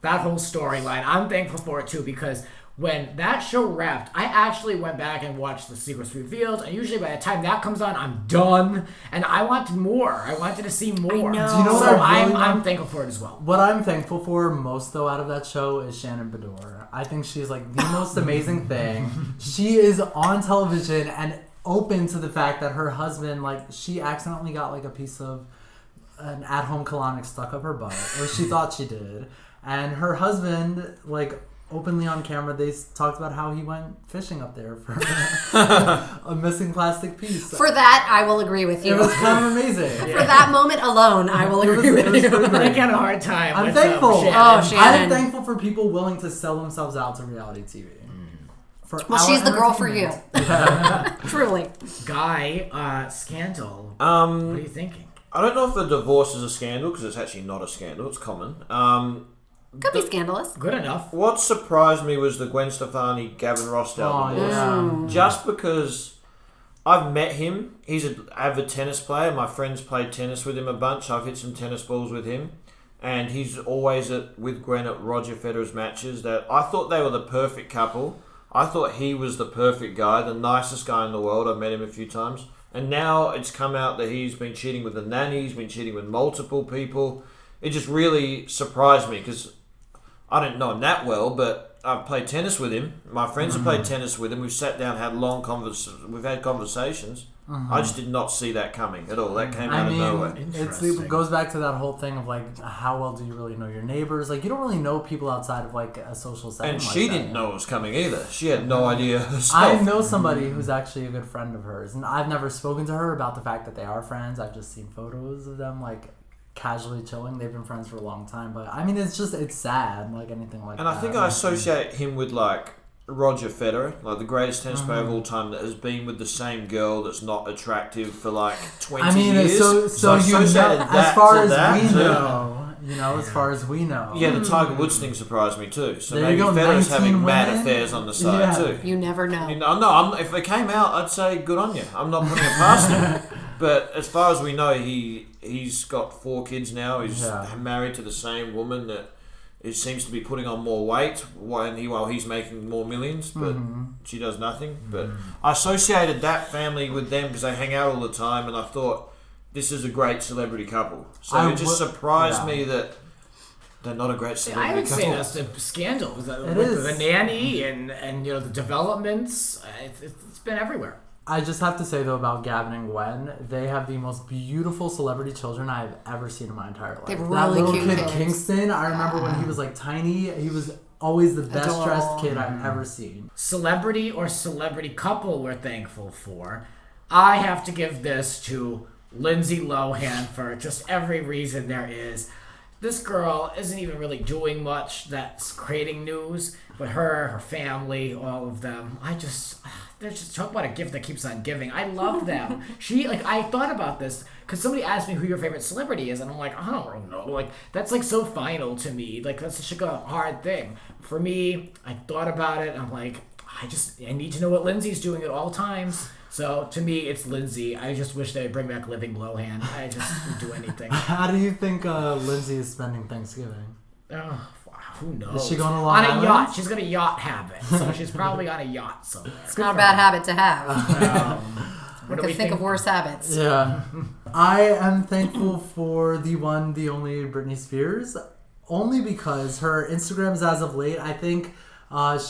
that whole storyline, I'm thankful for it too, because when that show wrapped, I actually went back and watched The Secrets Revealed, and usually by the time that comes on, I'm done, and I wanted more. I wanted to see more. I know. Do you know what So I really I'm want? thankful for it as well. What I'm thankful for most, though, out of that show is Shannon Bedore. I think she's like the most amazing thing. She is on television and open to the fact that her husband, like, she accidentally got like a piece of an at-home colonic stuck up her butt, or she thought she did, and her husband, like, openly on camera, they talked about how he went fishing up there for a missing plastic piece. For that, I will agree with you. It was kind of amazing. For that moment alone, I will agree with you. pretty I great. had a hard time. I'm with, thankful. Shannon. Oh, Shannon. I'm thankful for people willing to sell themselves out to reality TV. For Well, our she's the girl for you. entertainment. Truly. Guy, scandal. What are you thinking? I don't know if the divorce is a scandal because it's actually not a scandal. It's common. Could be scandalous. Good enough. What surprised me was the Gwen Stefani Gavin Rossdale Oh, divorce. yeah. Just because I've met him, he's an avid tennis player. My friends played tennis with him a bunch. I've hit some tennis balls with him, and he's always with Gwen at Roger Federer's matches. That I thought they were the perfect couple. I thought he was the perfect guy, the nicest guy in the world. I've met him a few times. And now it's come out that he's been cheating with the nanny, he's been cheating with multiple people. It just really surprised me because I didn't know him that well, but I've played tennis with him. My friends have played tennis with him. We've sat down, had we've had conversations. I just did not see that coming at all. That came out I mean, of nowhere. it goes back to that whole thing of like, how well do you really know your neighbors? Like, you don't really know people outside of like a social setting. And like she that. didn't know it was coming either. She had no idea herself. I know somebody who's actually a good friend of hers, and I've never spoken to her about the fact that they are friends. I've just seen photos of them like casually chilling. They've been friends for a long time, but I mean, it's sad, like anything like And that. I think I associate him with like Roger Federer, like the greatest tennis player of all time, that has been with the same girl that's not attractive for like 20 I mean, years. so I you know, associated as that far to as that we too. know, as far as we know. Yeah, the Tiger Woods thing surprised me too. So There you maybe go, Federer's 19 having mad women. affairs on the side Yeah. too. You never know. If it came out, I'd say good on you. I'm not putting it past him. But as far as we know, he's got 4 kids now. He's married to the same woman that seems to be putting on more weight while he's making more millions, but she does nothing. But I associated that family with them because they hang out all the time, and I thought this is a great celebrity couple. So it just surprised me that they're not a great I celebrity would couple. say that's a scandal. It With is. the nanny and the developments, it's been everywhere. I just have to say, though, about Gavin and Gwen, they have the most beautiful celebrity children I've ever seen in my entire life. They have That really little cute kid, kids. Kingston, I remember when he was like tiny, he was always the best Adorable. dressed kid I've ever seen. Celebrity or celebrity couple we're thankful for. I have to give this to Lindsay Lohan for just every reason there is. This girl isn't even really doing much that's creating news, but her family, all of them, they're just talk about a gift that keeps on giving. I love them. I thought about this because somebody asked me who your favorite celebrity is, and I'm like, I don't know. Like, that's like so final to me. Like, that's such a hard thing. For me, I thought about it, and I'm like, I need to know what Lindsay's doing at all times. So, to me, it's Lindsay. I just wish they'd bring back Living Lohan. I just would do anything. How do you think Lindsay is spending Thanksgiving? Oh, who knows? Is she going to Long on Island? a yacht? She's got a yacht habit, so she's probably on a yacht somewhere. It's not a bad habit to have. What I do we could think of worse habits. Yeah. I am thankful for the one, the only Britney Spears, only because her Instagram is, as of late, I think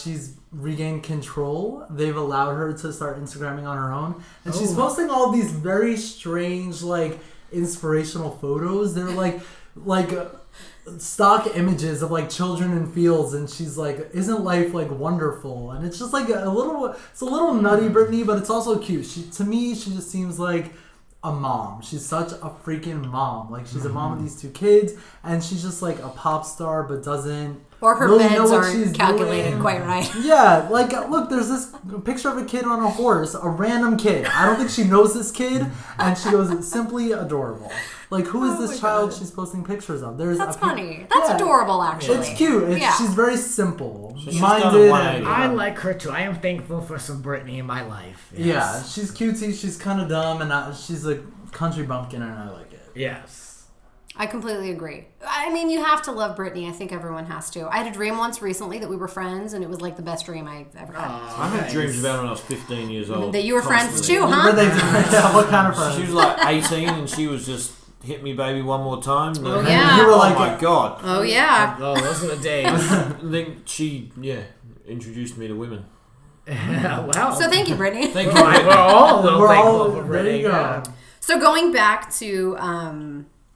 she's regained control. They've allowed her to start Instagramming on her own. And she's posting all these very strange, like, inspirational photos. They're like stock images of like children in fields, and she's like, isn't life like wonderful? And it's just like it's a little nutty, Britney, but it's also cute. To me she just seems like a mom. She's such a freaking mom. Like, she's a mom of these two kids, and she's just like a pop star, but doesn't Or her really know meds what aren't she's calculated doing. quite right. Yeah, like, look, there's this picture of a kid on a horse, a random kid. I don't think she knows this kid, and she goes, it's simply adorable. Like, who is this child she's posting pictures of? That's funny. That's adorable, actually. It's cute. Yeah. She's very simple. she's done a Minded. 180. I like her too. I am thankful for some Britney in my life. Yes. Yeah, she's cutesy, she's kind of dumb, and she's a country bumpkin, and I like it. Yes. I completely agree. I mean, you have to love Britney. I think everyone has to. I had a dream once recently that we were friends, and it was like the best dream I ever had. I had dreams about her when I was 15 years old. That you were friends constantly. too, Were huh? they yeah, what kind of friends? She was like 18 and she was just hit me baby one more time. Oh, yeah. You were Oh like, my god. Oh, yeah. Oh, those are the days. And then she introduced me to women. Well. So thank you, Brittany. Thank you. we're all a little We're thankful all- for there Britney. you go. Yeah. So going back to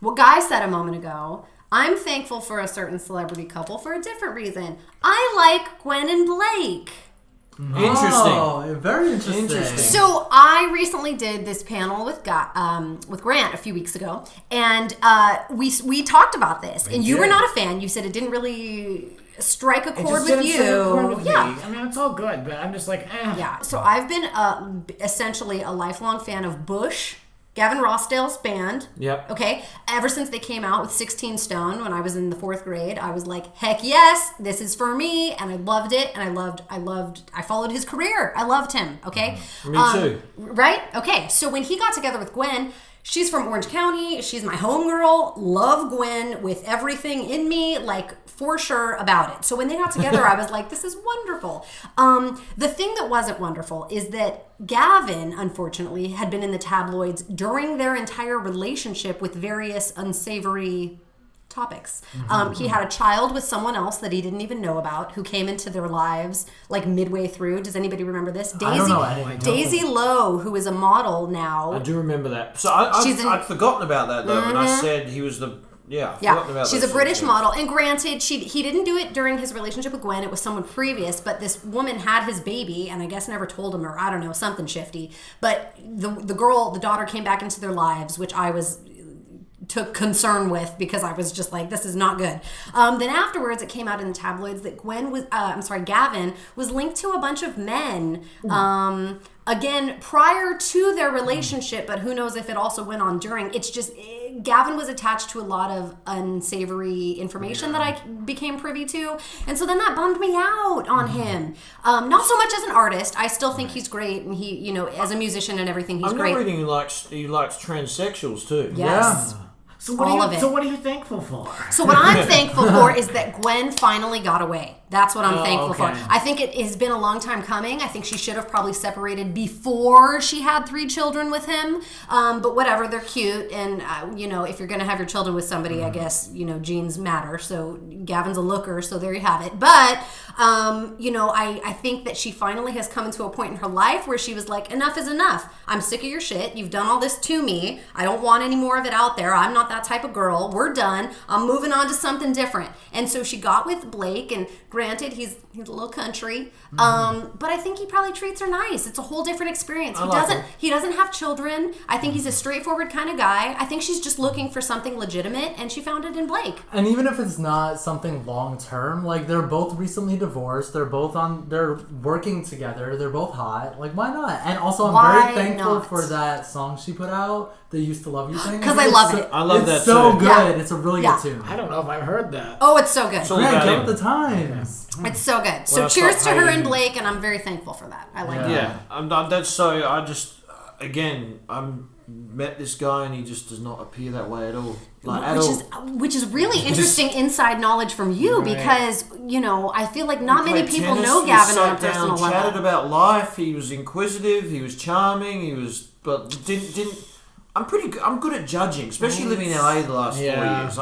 what Guy said a moment ago, I'm thankful for a certain celebrity couple for a different reason. I like Gwen and Blake. Interesting. Oh, very interesting. So I recently did this panel with Grant a few weeks ago, and we talked about this. And you were not a fan. You said it didn't really strike a It chord just with didn't you. strike a chord with Yeah. me. I mean, it's all good, but I'm just like, eh. Yeah. So I've been essentially a lifelong fan of Bush, Gavin Rossdale's band. Yep. Okay. Ever since they came out with 16 Stone when I was in the 4th grade, I was like, heck yes, this is for me. And I loved it. And I followed his career. I loved him. Okay. Me too. Right? Okay. So when he got together with Gwen, she's from Orange County. She's my homegirl. Love Gwen with everything in me, like, for sure about it. So when they got together, I was like, this is wonderful. The thing that wasn't wonderful is that Gavin, unfortunately, had been in the tabloids during their entire relationship with various unsavory topics. He had a child with someone else that he didn't even know about, who came into their lives like midway through. Does anybody remember this? I don't know anything. Daisy Lowe, who is a model now. I do remember that. So I'd forgotten about that though when I said he was the I've forgotten about she's those a British things. model, and granted, he didn't do it during his relationship with Gwen. It was someone previous, but this woman had his baby, and I guess never told him, or I don't know, something shifty. But the daughter came back into their lives, which I took concern with because I was just like, this is not good. Then afterwards, it came out in the tabloids that Gavin was linked to a bunch of men. Again, prior to their relationship, but who knows if it also went on during. It's just, Gavin was attached to a lot of unsavory information that I became privy to. And so then that bummed me out on him. Not so much as an artist. I still think he's great. And he, as a musician and everything, he's I'm great. not reading he likes transsexuals too. Yes. So All of it. So what are you thankful for? So what I'm thankful for is that Gwen finally got away. That's what I'm thankful for. okay. I think it has been a long time coming. I think she should have probably separated before she had 3 children with him. But whatever, they're cute. And, if you're going to have your children with somebody, I guess, genes matter. So Gavin's a looker, so there you have it. But, I think that she finally has come into a point in her life where she was like, enough is enough. I'm sick of your shit. You've done all this to me. I don't want any more of it out there. I'm not that type of girl. We're done. I'm moving on to something different. And so she got with Blake, and granted, he's a little country, but I think he probably treats her nice. It's a whole different experience. He doesn't have children. I think he's a straightforward kind of guy. I think she's just looking for something legitimate, and she found it in Blake. And even if it's not something long term, like they're both recently divorced, they're working together, they're both hot. Like, why not? And also, I'm very thankful for that song she put out, the "Used to Love You" thing. Because I love it. I love that It's so too. good. Yeah. It's a really Yeah. good tune. I don't know if I've heard that. Oh, it's so good. So Grant, about get him. with the times. It's so good. So Well, cheers stop to her and hating. Blake, and I'm very thankful for that. I like it. Yeah, that's so. I just, again, met this guy and he just does not appear that way at all. Like, at all. Which is really interesting inside knowledge from you, because I feel like not many Played people tennis, know we Gavin sat on a personal down, chatted level. about life. He was inquisitive. He was charming. But didn't. I'm good at judging, especially living in LA the last 4 years.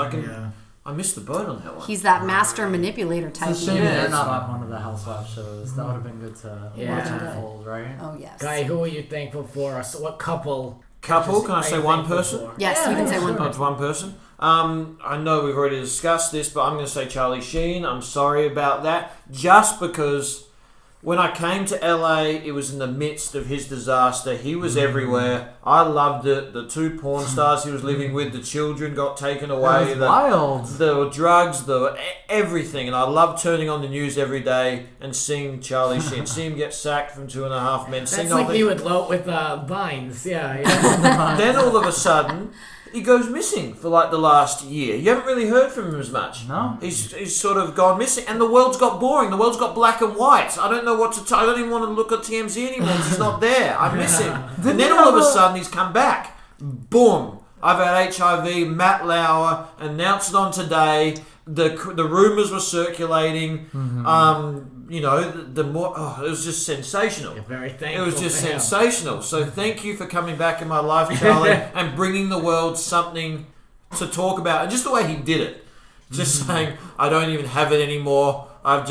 I missed the boat on that one. He's that master manipulator type. It's a shame man. they're not on one of the Housewives shows. That would have been good to watch unfold, right? Oh yes. Guy, who are you thankful for? So what couple? Couple? Can I are say you one thankful person? for? Yes, you can say one Oh, it's one person. I know we've already discussed this, but I'm going to say Charlie Sheen. I'm sorry about that. Just because when I came to LA, it was in the midst of his disaster. He was everywhere. I loved it. The 2 porn stars he was living with, the children got taken away. It was wild. The drugs, everything. And I loved turning on the news every day and seeing Charlie Sheen. See him get sacked from 2.5 Men. That's like me with Vines. Yeah. Then all of a sudden, he goes missing for like the last year. You haven't really heard from him as much. No. He's sort of gone missing. And the world's got boring. The world's got black and white. I don't know what to I don't even want to look at TMZ anymore because he's not there. I miss him. And then all of a sudden, he's come back. Boom. I've had HIV. Matt Lauer announced it on Today. The rumours were circulating. The more it was just sensational. You're very thankful. It was just for him. sensational. So thank you for coming back in my life, Charlie, and bringing the world something to talk about. And just the way he did it, just saying, I don't even have it anymore. I'm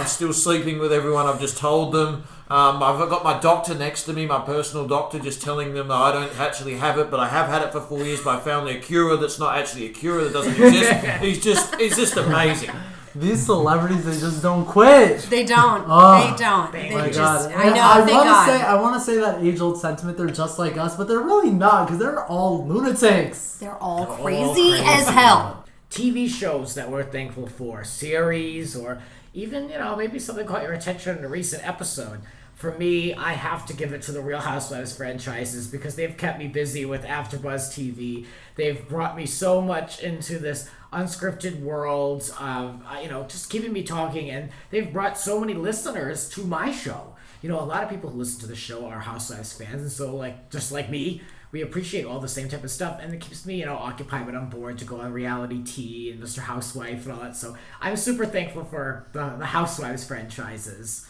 still sleeping with everyone. I've just told them. I've got my doctor next to me, my personal doctor, just telling them that I don't actually have it, but I have had it for 4 years. But I found a cure that's not actually a cure, that doesn't exist. He's just amazing. These celebrities, they just don't quit. They don't. Oh, They don't. thank They My just. God. I know. I Thank want God. to say, I want to say that age-old sentiment. They're just like us, but they're really not, because they're all lunatics. They're all crazy as hell. TV shows that we're thankful for, series, or even, maybe something caught your attention in a recent episode. For me, I have to give it to the Real Housewives franchises because they've kept me busy with AfterBuzz TV. They've brought me so much into this unscripted world of, just keeping me talking, and they've brought so many listeners to my show. A lot of people who listen to the show are Housewives fans, and so, just like me, we appreciate all the same type of stuff, and it keeps me, occupied when I'm bored to go on reality TV and Mr. Housewife and all that. So I'm super thankful for the Housewives franchises.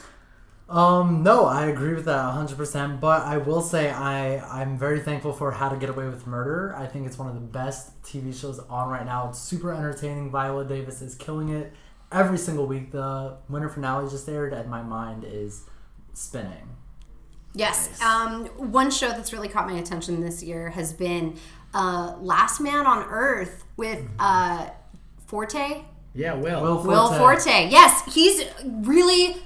No, I agree with that 100%, but I will say I'm very thankful for How to Get Away with Murder. I think it's one of the best TV shows on right now. It's super entertaining. Viola Davis is killing it every single week. The winter finale just aired, and my mind is spinning. Yes. One show that's really caught my attention this year has been Last Man on Earth with Forte. Yeah, Will. Will Forte. Yes, he's really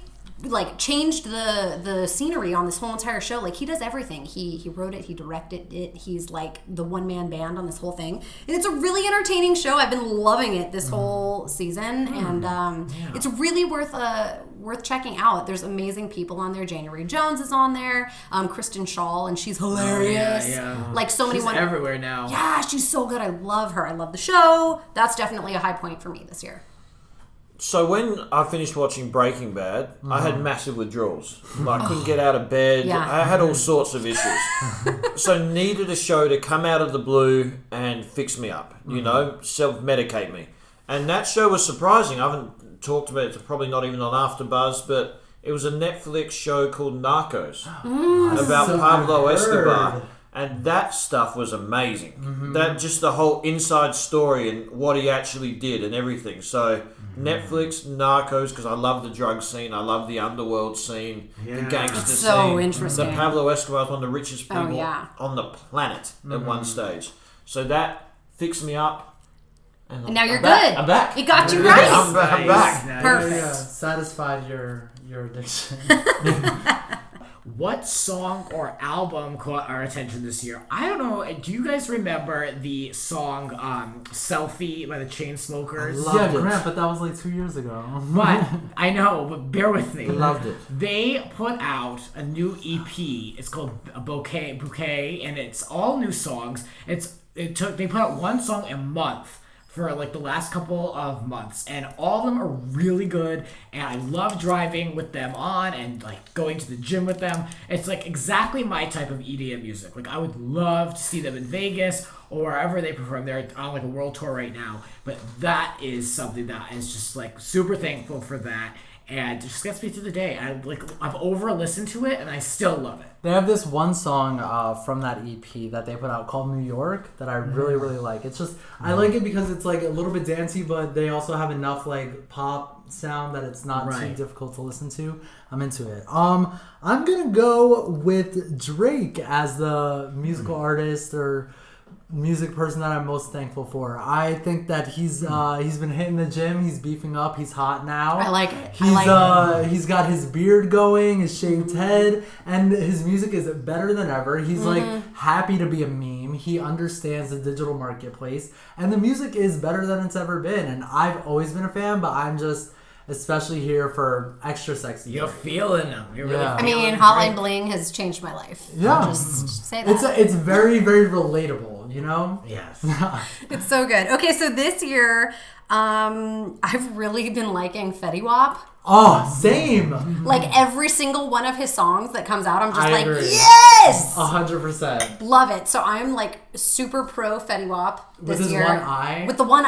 changed the scenery on this whole entire show. He does everything. He wrote it, he directed it. He's the one-man band on this whole thing. And it's a really entertaining show. I've been loving it this whole season, and it's really worth checking out. There's amazing people on there. January Jones is on there. Kristen Shaw, and she's hilarious. Yeah. So many She's everywhere now. Yeah, she's so good. I love her. I love the show. That's definitely a high point for me this year. So when I finished watching Breaking Bad, I had massive withdrawals. Like, I couldn't get out of bed. Yeah. I had all sorts of issues. So needed a show to come out of the blue and fix me up, self-medicate me. And that show was surprising. I haven't talked about it, probably not even on AfterBuzz, but it was a Netflix show called Narcos about Pablo Escobar. And that stuff was amazing. That just the whole inside story and what he actually did and everything. So Netflix, Narcos, because I love the drug scene, I love the underworld scene, the gangster It's scene. so interesting. The Pablo Escobar is one of the richest people yeah. on the planet at one stage. So that fixed me up. And now you're I'm good. Back. I'm back. It got you Yeah, right. I'm back. Nice. Perfect. Yeah, satisfied your addiction. What song or album caught our attention this year? I don't know. Do you guys remember the song "Selfie" by the Chainsmokers? Yeah, Grant, but that was like 2 years ago. But I know, but bear with me. Loved it. They put out a new EP. It's called a Bouquet, and it's all new songs. They put out one song a month for like the last couple of months, and all of them are really good, and I love driving with them on and like going to the gym with them. It's like exactly my type of EDM music. Like I would love to see them in Vegas or wherever they perform. They're on like a world tour right now, but that is something that is just like super thankful for that, and it just gets me through the day. I've over listened to it and I still love it. They have this one song from that EP that they put out called New York that I really, really like. It's just, I like it because it's like a little bit dancey, but they also have enough like pop sound that it's not too difficult to listen to. I'm into it. I'm going to go with Drake as the musical artist or music person that I'm most thankful for. I think that he's been hitting the gym. He's beefing up. He's hot now. I like it. He's got his beard going, his shaved head, and his music is better than ever. He's like happy to be a meme. He understands the digital marketplace, and the music is better than it's ever been. And I've always been a fan, but I'm just especially here for extra sexy. You're feeling them. You're really Yeah. I mean, Hotline Bling has changed my life. Yeah. I'll just say that. It's very, very relatable, you know? Yes. It's so good. Okay, so this year, I've really been liking Fetty Wap. Oh, same. Like every single one of his songs that comes out, I'm just I like, agree. yes! 100%. Love it. So I'm like super pro Fetty Wap this With his year. one eye? With the one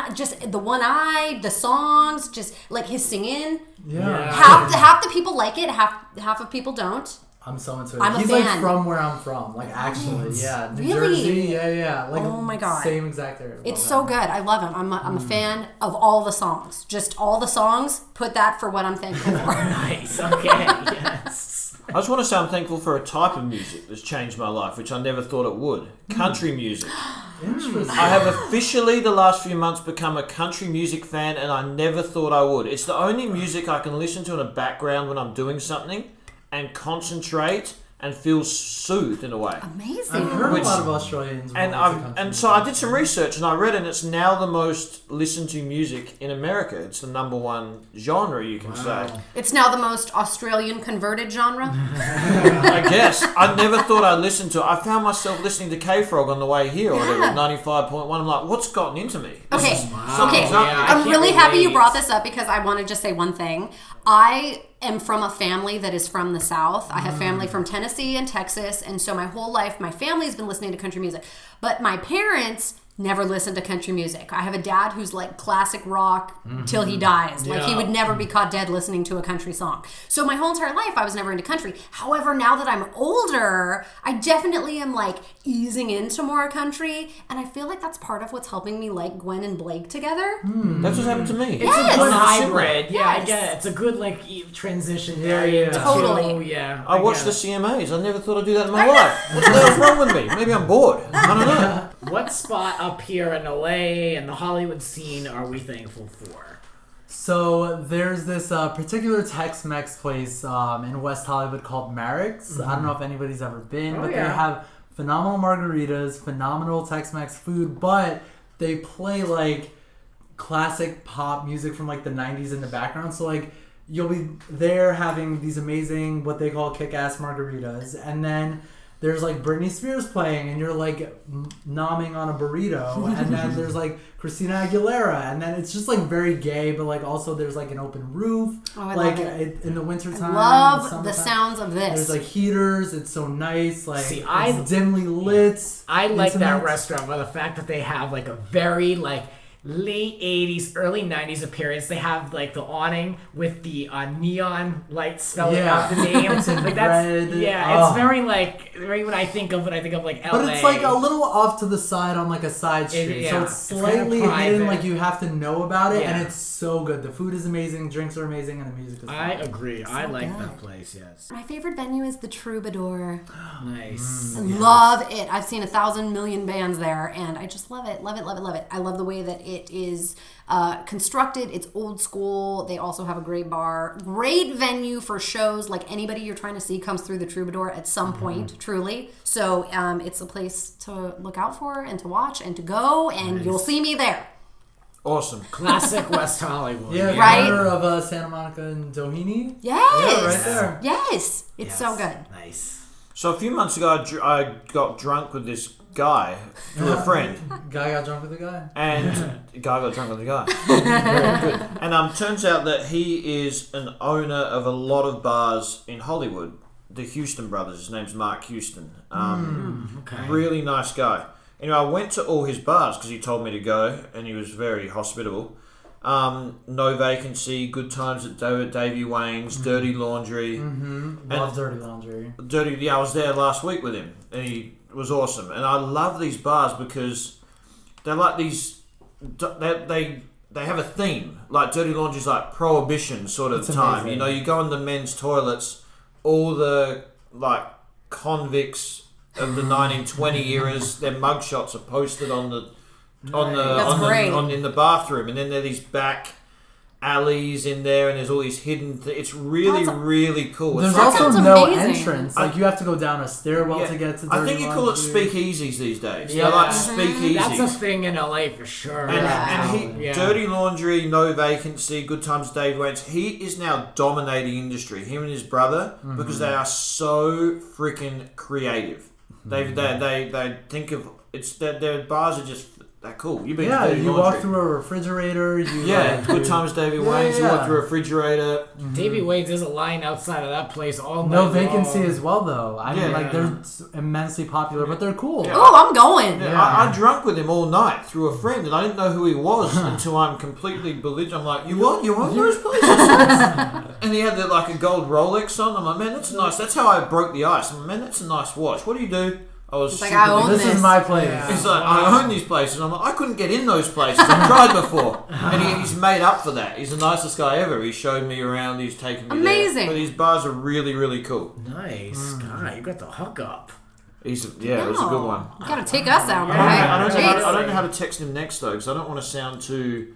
eye, the songs, just like his singing. Yeah. Half the people like it, half of people don't. I'm so into it. I'm a He's fan. like from where I'm from, like actually, yeah, New Really? Jersey, yeah, like Oh my God. same exact area. It's so good. I love him. I'm a fan of all the songs. Just all the songs. Put that for what I'm thankful for. Nice. Okay. Yes. I just want to say I'm thankful for a type of music that's changed my life, which I never thought it would. Country music. Interesting. I have officially, the last few months, become a country music fan, and I never thought I would. It's the only music I can listen to in the background when I'm doing something and concentrate and feel soothed in a way. Amazing. I've heard Which- a lot of Australians. And so I did some research and I read, and it's now the most listened to music in America. It's the number one genre, you can say. It's now the most Australian converted genre. I guess. I never thought I'd listen to it. I found myself listening to K-Frog on the way here or whatever, 95.1. I'm like, what's gotten into me? Okay, okay. something's up. Yeah, I I'm can't really happy you relate. brought this up because I want to just say one thing. I am from a family that is from the South. I have family from Tennessee and Texas, and so my whole life, my family has been listening to country music. But my parents never listened to country music. I have a dad who's like classic rock till he dies. Like he would never be caught dead listening to a country song. So my whole entire life I was never into country. However, now that I'm older, I definitely am like easing into more country, and I feel like that's part of what's helping me like Gwen and Blake together. That's what happened to me. It's a good It's hybrid. Yeah, I Yes. get it. It's a good like transition. Yeah, area yeah. to- Totally. Yeah. I watched the get it. CMAs. I never thought I'd do that in my life. What the hell's wrong with me? Maybe I'm bored. I don't know. What spot up here in LA and the Hollywood scene are we thankful for? So there's this particular Tex-Mex place in West Hollywood called Marrick's. I don't know if anybody's ever been, but yeah. they have phenomenal margaritas, phenomenal Tex-Mex food, but they play like classic pop music from like the 90s in the background. So like you'll be there having these amazing, what they call kick-ass margaritas, and then there's like Britney Spears playing, and you're like nomming on a burrito, and then there's like Christina Aguilera, and then it's just like very gay, but like also there's like an open roof, I like love it. in the wintertime. Love the sounds of this. There's like heaters. It's so nice. Like See, it's dimly lit. I like that intimate. restaurant for the fact that they have like a very like late 80s, early 90s appearance. They have like the awning with the neon lights spelling out the name. It's in like red. it's very like when I think of like LA. But it's like a little off to the side on like a side street, so it's slightly kinda hidden. private. Like you have to know about it, Yeah. and it's so good. The food is amazing, drinks are amazing, and the music is. I fun. agree. I like good. that place. Yes. My favorite venue is the Troubadour. Nice. I love it. I've seen 1,000 million bands there, and I just love it. Love it, love it, love it. I love the way that it is constructed. It's old school. They also have a great bar. Great venue for shows. Like anybody you're trying to see comes through the Troubadour at some point, truly. So it's a place to look out for and to watch and to go, and you'll see me there. Awesome. Classic West Hollywood. Yeah, Right? corner of Santa Monica and Doheny. Yes. Yeah, right there. Yes. It's so good. Nice. So a few months ago, I got drunk with this guy through a friend. Guy got drunk with the guy. And the guy got drunk with the guy. Very good. And turns out that he is an owner of a lot of bars in Hollywood. The Houston brothers. His name's Mark Houston. Okay. Really nice guy. Anyway, I went to all his bars because he told me to go, and he was very hospitable. No Vacancy, Good Times at Davy Wayne's, Dirty Laundry. Love Dirty Laundry. I was there last week with him, and he was awesome. And I love these bars because they're like these. They have a theme. Like Dirty Laundry's like prohibition sort of It's time. amazing. You know, you go in the men's toilets, all the like convicts of the 1920 eras, their mugshots are posted in the bathroom, and then there are these back alleys in there, and there's all these hidden. It's really really cool. There's It's like also sounds no amazing. entrance. Like you have to go down a stairwell to get to. Dirty I think you call it Laundry. speakeasies these days. Yeah. They're like speakeasies. That's a thing in LA for sure. And Dirty Laundry, No Vacancy, Good Times, Dave Wentz. He is now dominating industry. Him and his brother, because they are so freaking creative. They think of their bars are just they're cool. You've been to Dirty you Laundry. walk through a refrigerator. Good Times, Davy Wayne's. You walk through a refrigerator. Davy Wayne's is a line outside of that place all night No Vacancy long. as well, though. I mean, Yeah. like they're immensely popular, but they're cool. Oh, I'm going. Yeah, I drank with him all night through a friend, and I didn't know who he was until I'm completely belligerent. I'm like, you own those places? And he had like a gold Rolex on. I'm like, man, that's nice. That's how I broke the ice. I'm like, man, that's a nice watch. What do you do? I was like, I own This is my place. Yeah. He's like, I own these places. I'm like, I couldn't get in those places. I've tried before. And he's made up for that. He's the nicest guy ever. He showed me around. He's taken me Amazing. there. But these bars are really, really cool. Nice. God, you got the hookup. It was a good one. You gotta take us out, I right? don't know how to text him next, though, because I don't want to sound too...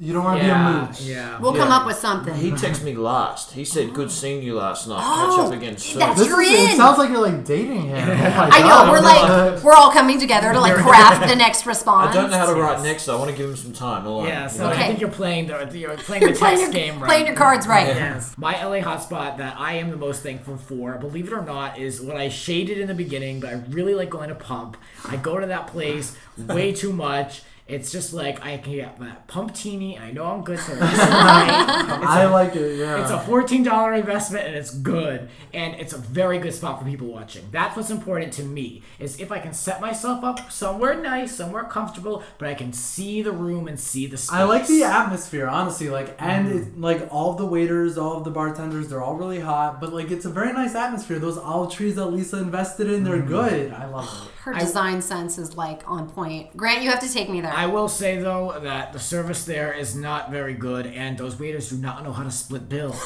You don't want to be a mooch. Yeah. We'll come up with something. He texted me last. He said, good seeing you last night. Catch up again soon. that's- This You're it in. sounds like you're like dating him. Oh my I God. know, we're all coming together to like craft the next response. I don't know how to write next, though. I want to give him some time. All right. Yeah, so Okay. I think you're playing the You're text playing game right. playing your cards right. Yes. My LA hotspot that I am the most thankful for, believe it or not, is what I shaded in the beginning, but I really like going to Pump. I go to that place way too much. It's just like I can get that Pumptini, and I know I'm good for the rest of the night. I like it, yeah. It's a $14 investment, and it's good, and it's a very good spot for people watching. That's what's important to me, is if I can set myself up somewhere nice, somewhere comfortable, but I can see the room and see the space. I like the atmosphere, honestly. Like, and it, like all of the waiters, all of the bartenders, they're all really hot. But like, it's a very nice atmosphere. Those olive trees that Lisa invested in, they're good. I love it. Her design sense is like on point. Grant, you have to take me there. I will say though that the service there is not very good, and those waiters do not know how to split bills.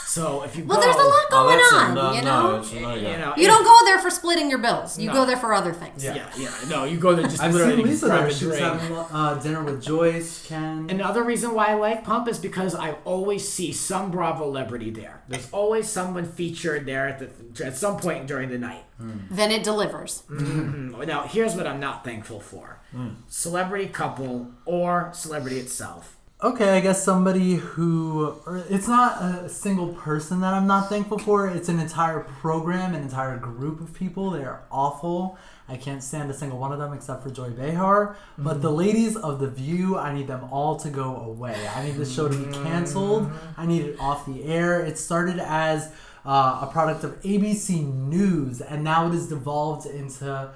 So if you well, go, there's a lot going that's on, you know? it's a no-go. you know, You don't go there for splitting your bills. You go there for other things. Yeah, no, you go there just I've literally seen to Lisa grab there. a She was drink. having dinner with Joyce, Ken. Another reason why I like Pump is because I always see some Bravo celebrity there. There's always someone featured there at some point during the night. Then it delivers. Now, here's what I'm not thankful for. Celebrity couple or celebrity itself. Okay, I guess somebody who... It's not a single person that I'm not thankful for. It's an entire program, an entire group of people. They are awful. I can't stand a single one of them except for Joy Behar. But the ladies of The View, I need them all to go away. I need the show to be canceled. I need it off the air. It started as a product of ABC News, and now it has devolved into...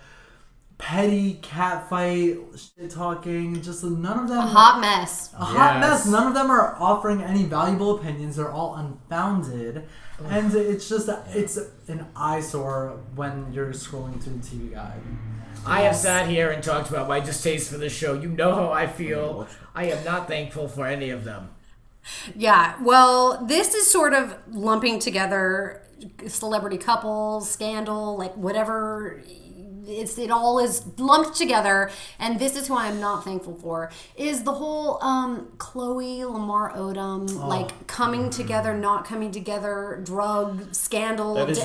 petty catfight, shit talking, just none of them. A hot mess. A hot mess. None of them are offering any valuable opinions. They're all unfounded, and it's just it's an eyesore when you're scrolling through the TV guide. I have sat here and talked about my distaste for the show. You know how I feel. I am not thankful for any of them. Yeah, well, this is sort of lumping together celebrity couples, scandal, like whatever. It all is lumped together, and this is who I am not thankful for, is the whole Chloe, Lamar Odom, like coming together, not coming together, drug scandal. That is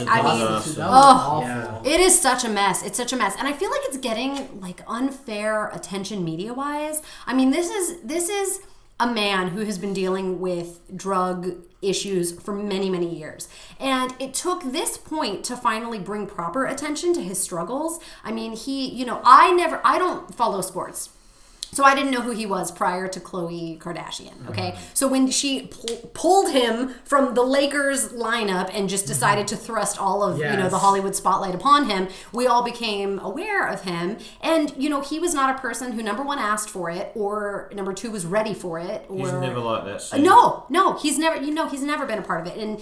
awful. It is such a mess. It's such a mess. And I feel like it's getting like unfair attention media-wise. I mean, this is a man who has been dealing with drug issues for many, many years. And it took this point to finally bring proper attention to his struggles. I mean, I don't follow sports. So I didn't know who he was prior to Khloe Kardashian, okay? So when she pulled him from the Lakers lineup and just decided to thrust all of, the Hollywood spotlight upon him, we all became aware of him. And, he was not a person who, number one, asked for it, or number two, was ready for it. Or, he's never like that. So. No, he's never been a part of it. And,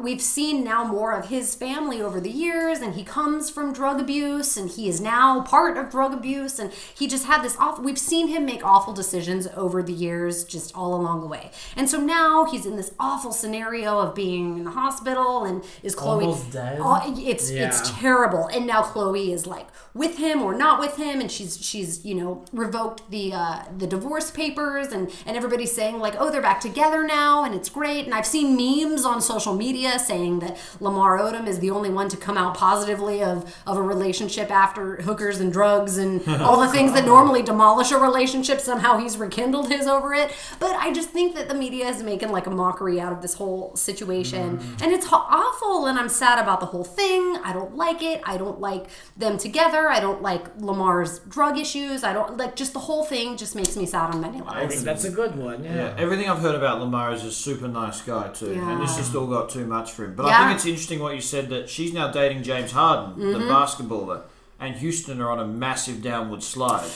we've seen now more of his family over the years, and he comes from drug abuse, and he is now part of drug abuse, and he just had this we've seen him make awful decisions over the years, just all along the way. And so now he's in this awful scenario of being in the hospital, and is Khloe almost dead? It's terrible. And now Khloe is like with him or not with him, and she's revoked the divorce papers, and everybody's saying like, oh, they're back together now, and it's great. And I've seen memes on social media saying that Lamar Odom is the only one to come out positively of a relationship after hookers and drugs and all the things that normally demolish a relationship. Somehow he's rekindled his over it. But I just think that the media is making like a mockery out of this whole situation, and it's awful, and I'm sad about the whole thing. I don't like it. I don't like them together. I don't like Lamar's drug issues. I don't like, just the whole thing just makes me sad on many levels. I think that's a good one. Yeah. Everything I've heard about Lamar is a super nice guy too, and this just all got too much for him. But Yeah. I think it's interesting what you said, that she's now dating James Harden, the basketballer, and Houston are on a massive downward slide.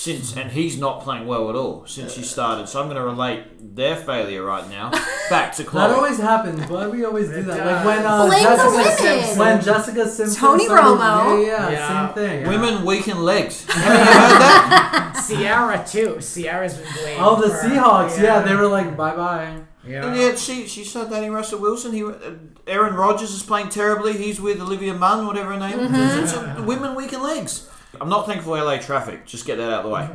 And he's not playing well at all since she started. So I'm going to relate their failure right now back to Chloe. That always happens. Why do we always do that? Like when Jessica Simpson, Tony Romo. Same thing. Women weaken legs. Have you heard that? Ciara too. Ciara's been blamed. Oh, the for, Seahawks. They were like, bye-bye. Yeah. And yet she started dating Russell Wilson. Aaron Rodgers is playing terribly. He's with Olivia Munn, whatever her name is. So women weaken legs. I'm not thankful for LA traffic. Just get that out of the way.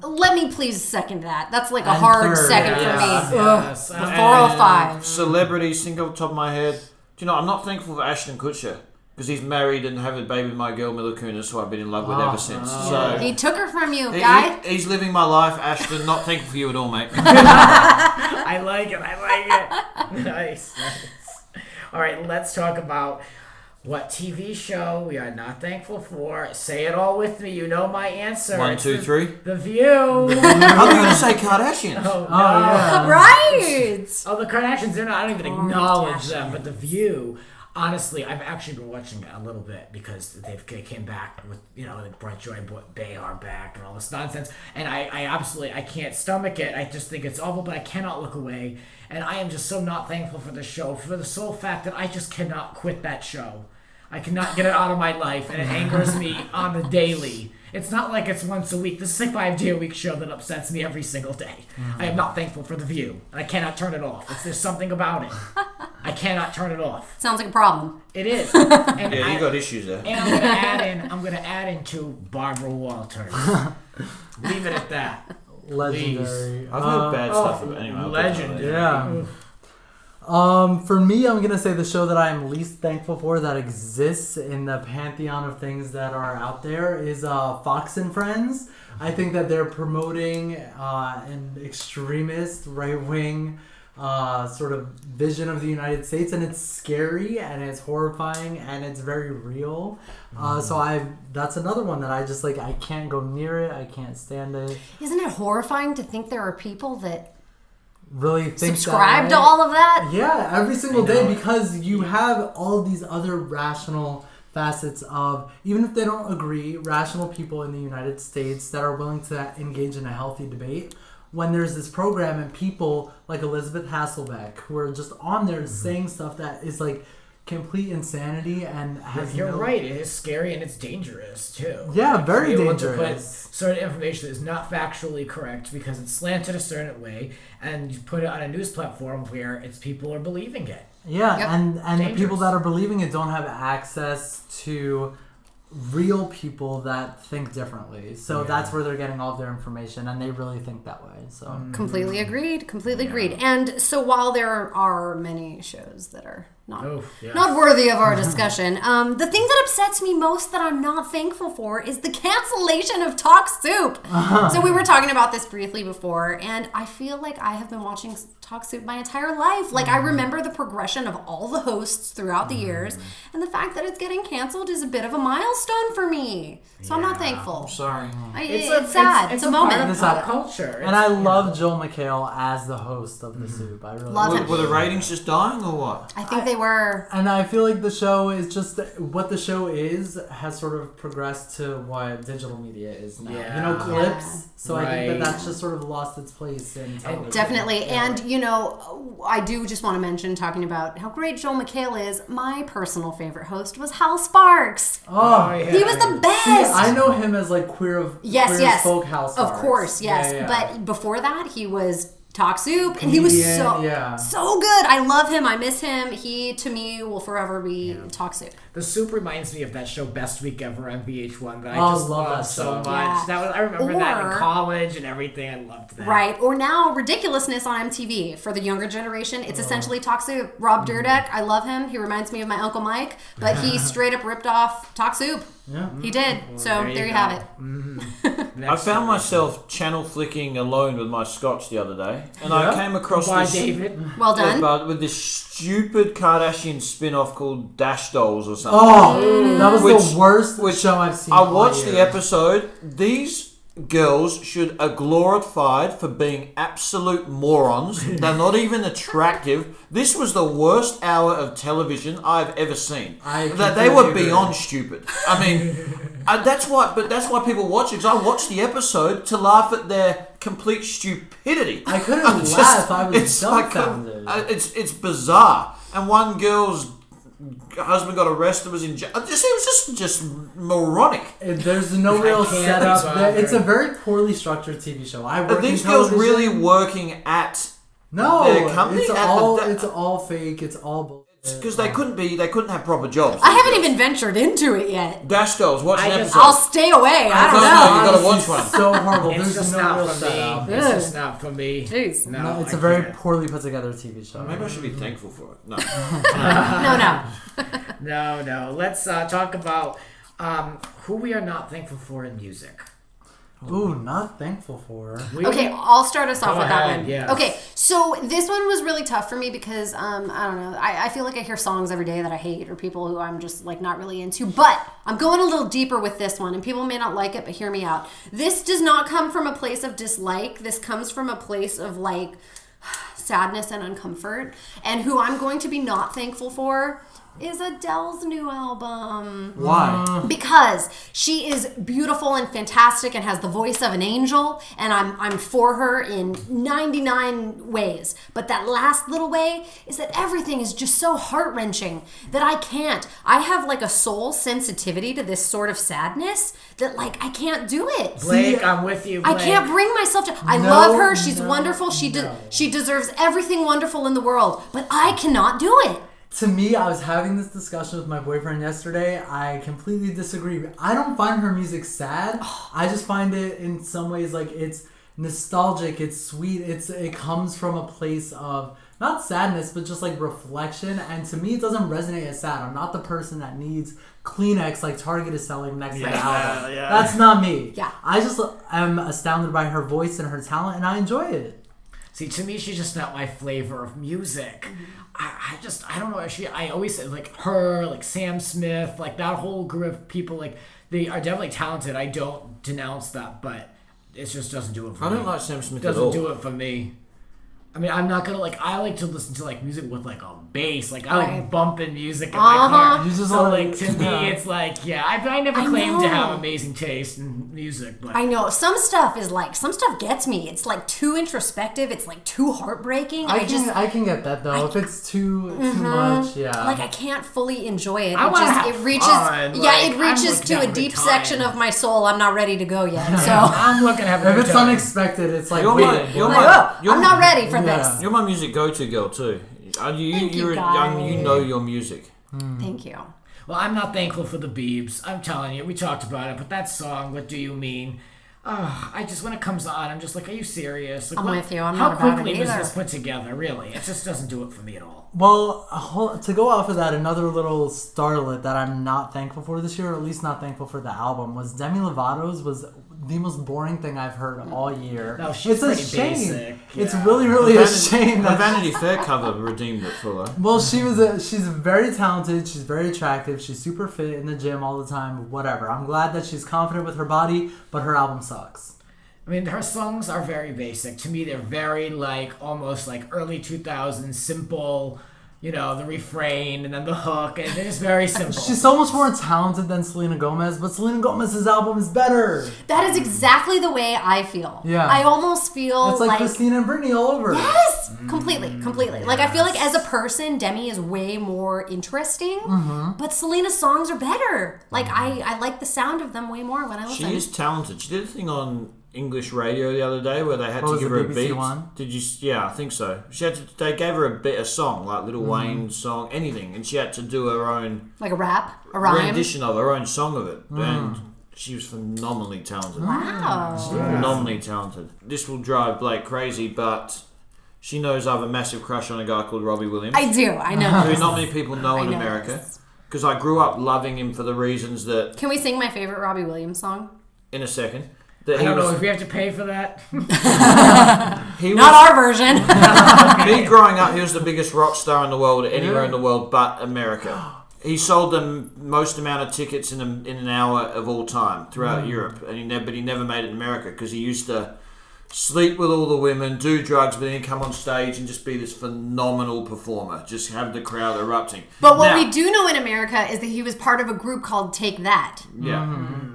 Let me please second that. That's like a hard second for me. Yes. The 405. Celebrities, think off the top of my head. Do you know, I'm not thankful for Ashton Kutcher, because he's married and having a baby with my girl Mila Kunis, who I've been in love with ever since. So He took her from you, guy. he's living my life, Ashton. Not thankful for you at all, mate. I like it. Nice. All right, let's talk about what TV show we are not thankful for. Say it all with me. You know my answer. 1, 2, 3. The View. I'm going to say Kardashians. Oh, no. yeah. Right. Oh, the Kardashians, I don't even acknowledge them, but The View, honestly, I've actually been watching it a little bit because they came back with, they brought Joy Behar back and all this nonsense, and I absolutely, I can't stomach it. I just think it's awful, but I cannot look away, and I am just so not thankful for the show, for the sole fact that I just cannot quit that show. I cannot get it out of my life, and it angers me on the daily. It's not like it's once a week. This is a 5-day-a-week show that upsets me every single day. I am not thankful for The View, and I cannot turn it off. There's something about it. I cannot turn it off. Sounds like a problem. It is. And Yeah, you got issues there. And I'm gonna add in to Barbara Walters. Leave it at that. Legendary. I've heard bad stuff about it. Anyway, Legendary. Yeah. For me, I'm gonna say the show that I am least thankful for that exists in the pantheon of things that are out there is Fox and Friends. I think that they're promoting an extremist, right-wing sort of vision of the United States, and it's scary and it's horrifying and it's very real. So that's another one that I just like. I can't go near it. I can't stand it. Isn't it horrifying to think there are people that Really think subscribe that to all of that? Yeah, every single day, because you have all these other rational facets of, even if they don't agree, rational people in the United States that are willing to engage in a healthy debate. When there's this program and people like Elizabeth Hasselbeck who are just on there saying stuff that is like complete insanity and has You're right. It is scary and it's dangerous too. Yeah, very You're able to dangerous. put certain information that is not factually correct because it's slanted a certain way, and you put it on a news platform where it's people are believing it. Yeah, Yep. and the Dangerous. people that are believing it don't have access to real people that think differently. So that's where they're getting all of their information, and they really think that way. So Completely agreed. Completely agreed. And so while there are many shows that are not worthy of our discussion, the thing that upsets me most that I'm not thankful for is the cancellation of Talk Soup. So we were talking about this briefly before, and I feel like I have been watching Talk Soup my entire life. Like I remember the progression of all the hosts throughout the years, and the fact that it's getting canceled is a bit of a milestone for me. So I'm not thankful. Sorry. It's sad. It's a moment. Part of pop culture. and I love Joel McHale as the host of the Soup. I really Love him. Were the ratings just dying or what? I think they were. And I feel like the show is just what the show is has sort of progressed to what digital media is now. Yeah. You know, clips. Yeah. So I think Right. that's just sort of lost its place in television. Definitely. And, you know, I do just want to mention, talking about how great Joel McHale is, my personal favorite host was Hal Sparks. Oh, yeah. He was the best. See, I know him as like queer Yes. folk house. Of course, yes. Yeah. But before that, he was Talk Soup, and he was Comedian, so good. I love him. I miss him. He, to me, will forever be Talk Soup. The Soup reminds me of that show Best Week Ever on VH1 that I Oh, just love loved that so show. much. Yeah. I remember that Or- in college and everything. I loved that. Right. Or now, Ridiculousness on MTV. For the younger generation, it's essentially Talk Soup. Rob Dyrdek, I love him. He reminds me of my Uncle Mike, but he straight up ripped off Talk Soup. Yeah. He did. So there you have it. I found myself channel flicking alone with my scotch the other day, and I came across Why, this David? Well done. with this stupid Kardashian spin-off called Dash Dolls or something. Oh, that was Which- the worst which show I've seen. I all watched year. the episode. These girls are glorified for being absolute morons. They're not even attractive. This was the worst hour of television I've ever seen. That they were completely agree. beyond stupid. I mean, that's why people watch it. Because I watched the episode to laugh at their complete stupidity. I couldn't laugh. I was dumbfounded. It's bizarre. And one girl's husband got arrested, was in jail. It was just moronic. There's no real can't setup. be There. It's a bothered. very poorly structured TV show. I Are work these in girls television. really working at No, their company? it's At all the- it's all fake. It's all bullshit. Because they couldn't have proper jobs. I haven't even ventured into it yet. Dash Dolls, watch an episode. I'll stay away. I don't No, know. you gotta watch one. So horrible. It's There's just no not real for setup. me. It's just not for me. Jeez. No, It's I a very can't. poorly put together TV show. Maybe I should be thankful for it. No. No. No. Let's talk about who we are not thankful for in music. Ooh, not thankful for. Okay, I'll start us off Go with that ahead, one. yes. Okay, so this one was really tough for me because I don't know. I feel like I hear songs every day that I hate, or people who I'm just like not really into. But I'm going a little deeper with this one, and people may not like it, but hear me out. This does not come from a place of dislike. This comes from a place of like sadness and uncomfort. And who I'm going to be not thankful for is Adele's new album. Why? Because she is beautiful and fantastic and has the voice of an angel, and I'm for her in 99 ways. But that last little way is that everything is just so heart-wrenching that I can't. I have like a soul sensitivity to this sort of sadness that like I can't do it. Blake, I'm with you. I Blake. can't bring myself to. I No, love her. She's no, wonderful. She no. she deserves everything wonderful in the world, but I cannot do it. To me, I was having this discussion with my boyfriend yesterday. I completely disagree. I don't find her music sad. I just find it in some ways like it's nostalgic. It's sweet. It comes from a place of not sadness, but just like reflection. And to me, it doesn't resonate as sad. I'm not the person that needs Kleenex like Target is selling next to the album. Yeah. That's not me. Yeah. I just am astounded by her voice and her talent, and I enjoy it. See, to me, she's just not my flavor of music. I don't know. I always say, like, her, like, Sam Smith, like, that whole group of people, like, they are definitely talented. I don't denounce that, but it just doesn't do it for me. I don't like Sam Smith at all. Doesn't do it for me. I mean, I'm not gonna, like, I like to listen to, like, music with, like, a bass. Like, I like bumping music in my car. You just So, like- like, to me, it's like, yeah, I never claimed to have amazing taste in music, but... I know some stuff gets me. It's like too introspective. It's like too heartbreaking. I can get that though. If it's too much, yeah. Like I can't fully enjoy it. I wanna have it reaches fun. Like, it reaches I'm looking to to have a a good deep time. section of my soul. I'm not ready to go yet. So I'm looking to have a if good it's time. unexpected, it's like, You're wait, my- what? you're like, my- oh, I'm not ready for Yeah. this. You're my music go-to girl too. Thank you, You guys. know your music. Thank you. Well, I'm not thankful for the Biebs. I'm telling you, we talked about it, but that song, What Do You Mean? I just, when it comes on, I'm just like, are you serious? Like, I'm with you. I'm how not about it quickly was either. this put together, really? It just doesn't do it for me at all. Well, to go off of that, another little starlet that I'm not thankful for this year, or at least not thankful for the album, was Demi Lovato's was the most boring thing I've heard all year. No, she's it's a pretty shame. basic, It's yeah. really, really a shame The that Vanity Fair cover redeemed it for her. well, she's very talented, she's very attractive, she's super fit in the gym all the time, whatever. I'm glad that she's confident with her body, but her album sucks. I mean, her songs are very basic. To me, they're very, like, almost like early 2000s, simple, you know, the refrain and then the hook, and it's very simple. She's so much more talented than Selena Gomez, but Selena Gomez's album is better. That is exactly the way I feel. Yeah. I almost feel It's like Christina and Britney all over. Yes, completely. Like I feel like as a person, Demi is way more interesting, but Selena's songs are better. Like I like the sound of them way more when I listen. She is talented. She did a thing on English radio the other day where they had What to was give the her a BBC beat. one? Did you? Yeah, I think so. They gave her a song like Lil Wayne's song, anything, and she had to do her own Like a rap, a rhyme. rendition of her own song of it, and she was phenomenally talented. Wow. Phenomenally talented. This will drive Blake crazy, but she knows I have a massive crush on a guy called Robbie Williams, I do. I know. who not many people know in know America, this. because I grew up loving him for the reasons that, Can we sing my favorite Robbie Williams song? in a second, that I don't know if we have to pay for that. he Not was, our version. me growing up, he was the biggest rock star in the world, anywhere in the world but America. He sold the most amount of tickets in an hour of all time throughout Europe, and he never made it in America because he used to sleep with all the women, do drugs, but then he'd come on stage and just be this phenomenal performer, just have the crowd erupting. But what Now- we do know in America is that he was part of a group called Take That. Yeah.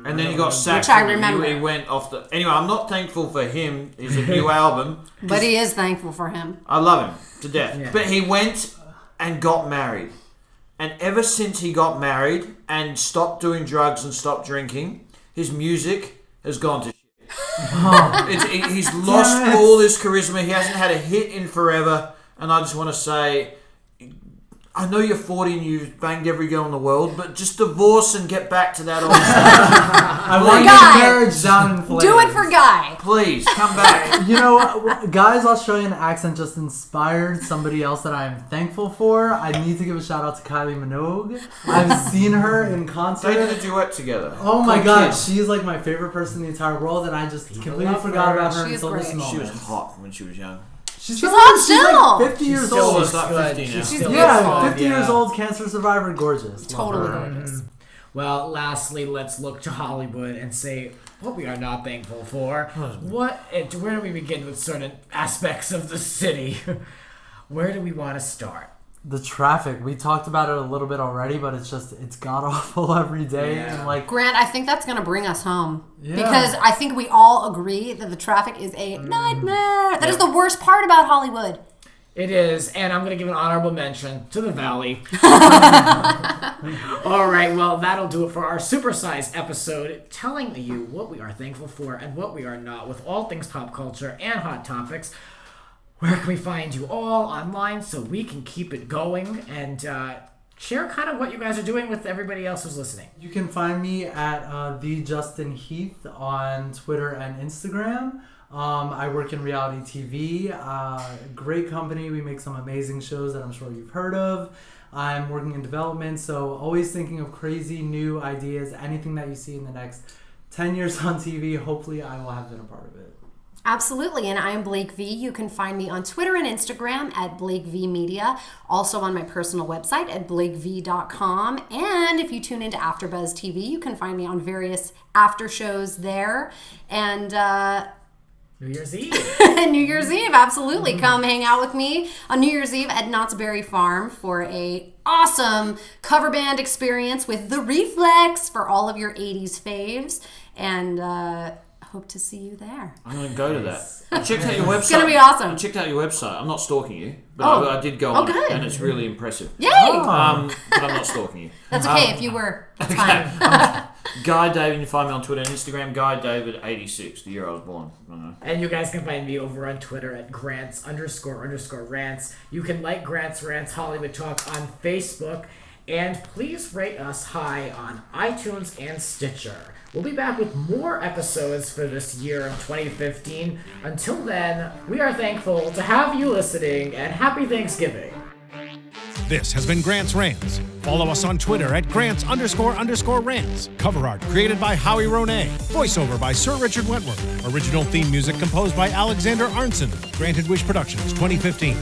And then he got sacked. Which I from it. remember. He went off the... Anyway, I'm not thankful for him, his new album. But he is thankful for him. I love him to death. Yeah. But he went and got married. And ever since he got married and stopped doing drugs and stopped drinking, his music has gone to shit. He's lost all his charisma. He hasn't had a hit in forever. And I just want to say, I know you're 40 and you've banged every girl in the world, but just divorce and get back to that old stuff. I want Guy. your marriage down in flames. Do it for Guy. Please, come back. You know, Guy's Australian accent just inspired somebody else that I'm thankful for. I need to give a shout out to Kylie Minogue. I've seen her in They concert. did a duet together. Oh my Called god, Kiss. she's like my favorite person in the entire world, and I just completely love forgot her. about her She's until this great. moment. She was hot when she was young. She's hot She's still. like 50 years Still old. looks like good. 50 now. She's She's still Yeah, beautiful, 50 years yeah. old, cancer survivor, gorgeous. Love Totally her. gorgeous. Well, lastly, let's look to Hollywood and say what we are not thankful for. Where do we begin with certain aspects of the city? Where do we want to start? The traffic, we talked about it a little bit already, but it's god awful every day. Yeah. And like, Grant, I think that's going to bring us home. Yeah. Because I think we all agree that the traffic is a nightmare. That is the worst part about Hollywood. It is, and I'm going to give an honorable mention to the Valley. All right, well, that'll do it for our supersized episode, telling you what we are thankful for and what we are not, with all things pop culture and hot topics. Where can we find you all online so we can keep it going and share kind of what you guys are doing with everybody else who's listening? you can find me at the Justin Heath on Twitter and Instagram. I work in reality TV. Great company. We make some amazing shows that I'm sure you've heard of. I'm working in development, so always thinking of crazy new ideas. Anything that you see in the next 10 years on TV, hopefully I will have been a part of it. Absolutely, and I am Blake V. You can find me on Twitter and Instagram at Blake V Media, also on my personal website at blakev.com. And if you tune into AfterBuzz TV, you can find me on various after shows there. And New Year's Eve. New Year's Eve, absolutely. Come hang out with me on New Year's Eve at Knott's Berry Farm for a awesome cover band experience with The Reflex for all of your 80s faves. And hope to see you there. I'm going to go to that. I checked out your website. It's going to be awesome. I checked out your website. I'm not stalking you, but Oh. I did go on good. it, and it's really impressive. Yay! But I'm not stalking you. That's okay if you were. It's fine. Guy David, you can find me on Twitter and Instagram. Guy David 86, the year I was born. I don't know. And you guys can find me over on Twitter at Grants__Rants. You can like Grants Rants Hollywood Talk on Facebook. And please rate us high on iTunes and Stitcher. We'll be back with more episodes for this year of 2015. Until then, we are thankful to have you listening, and happy Thanksgiving. This has been Grants Rants. Follow us on Twitter at Grants__Rants. Cover art created by Howie Ronay. Voiceover by Sir Richard Wentworth. Original theme music composed by Alexander Arnson. Granted Wish Productions 2015.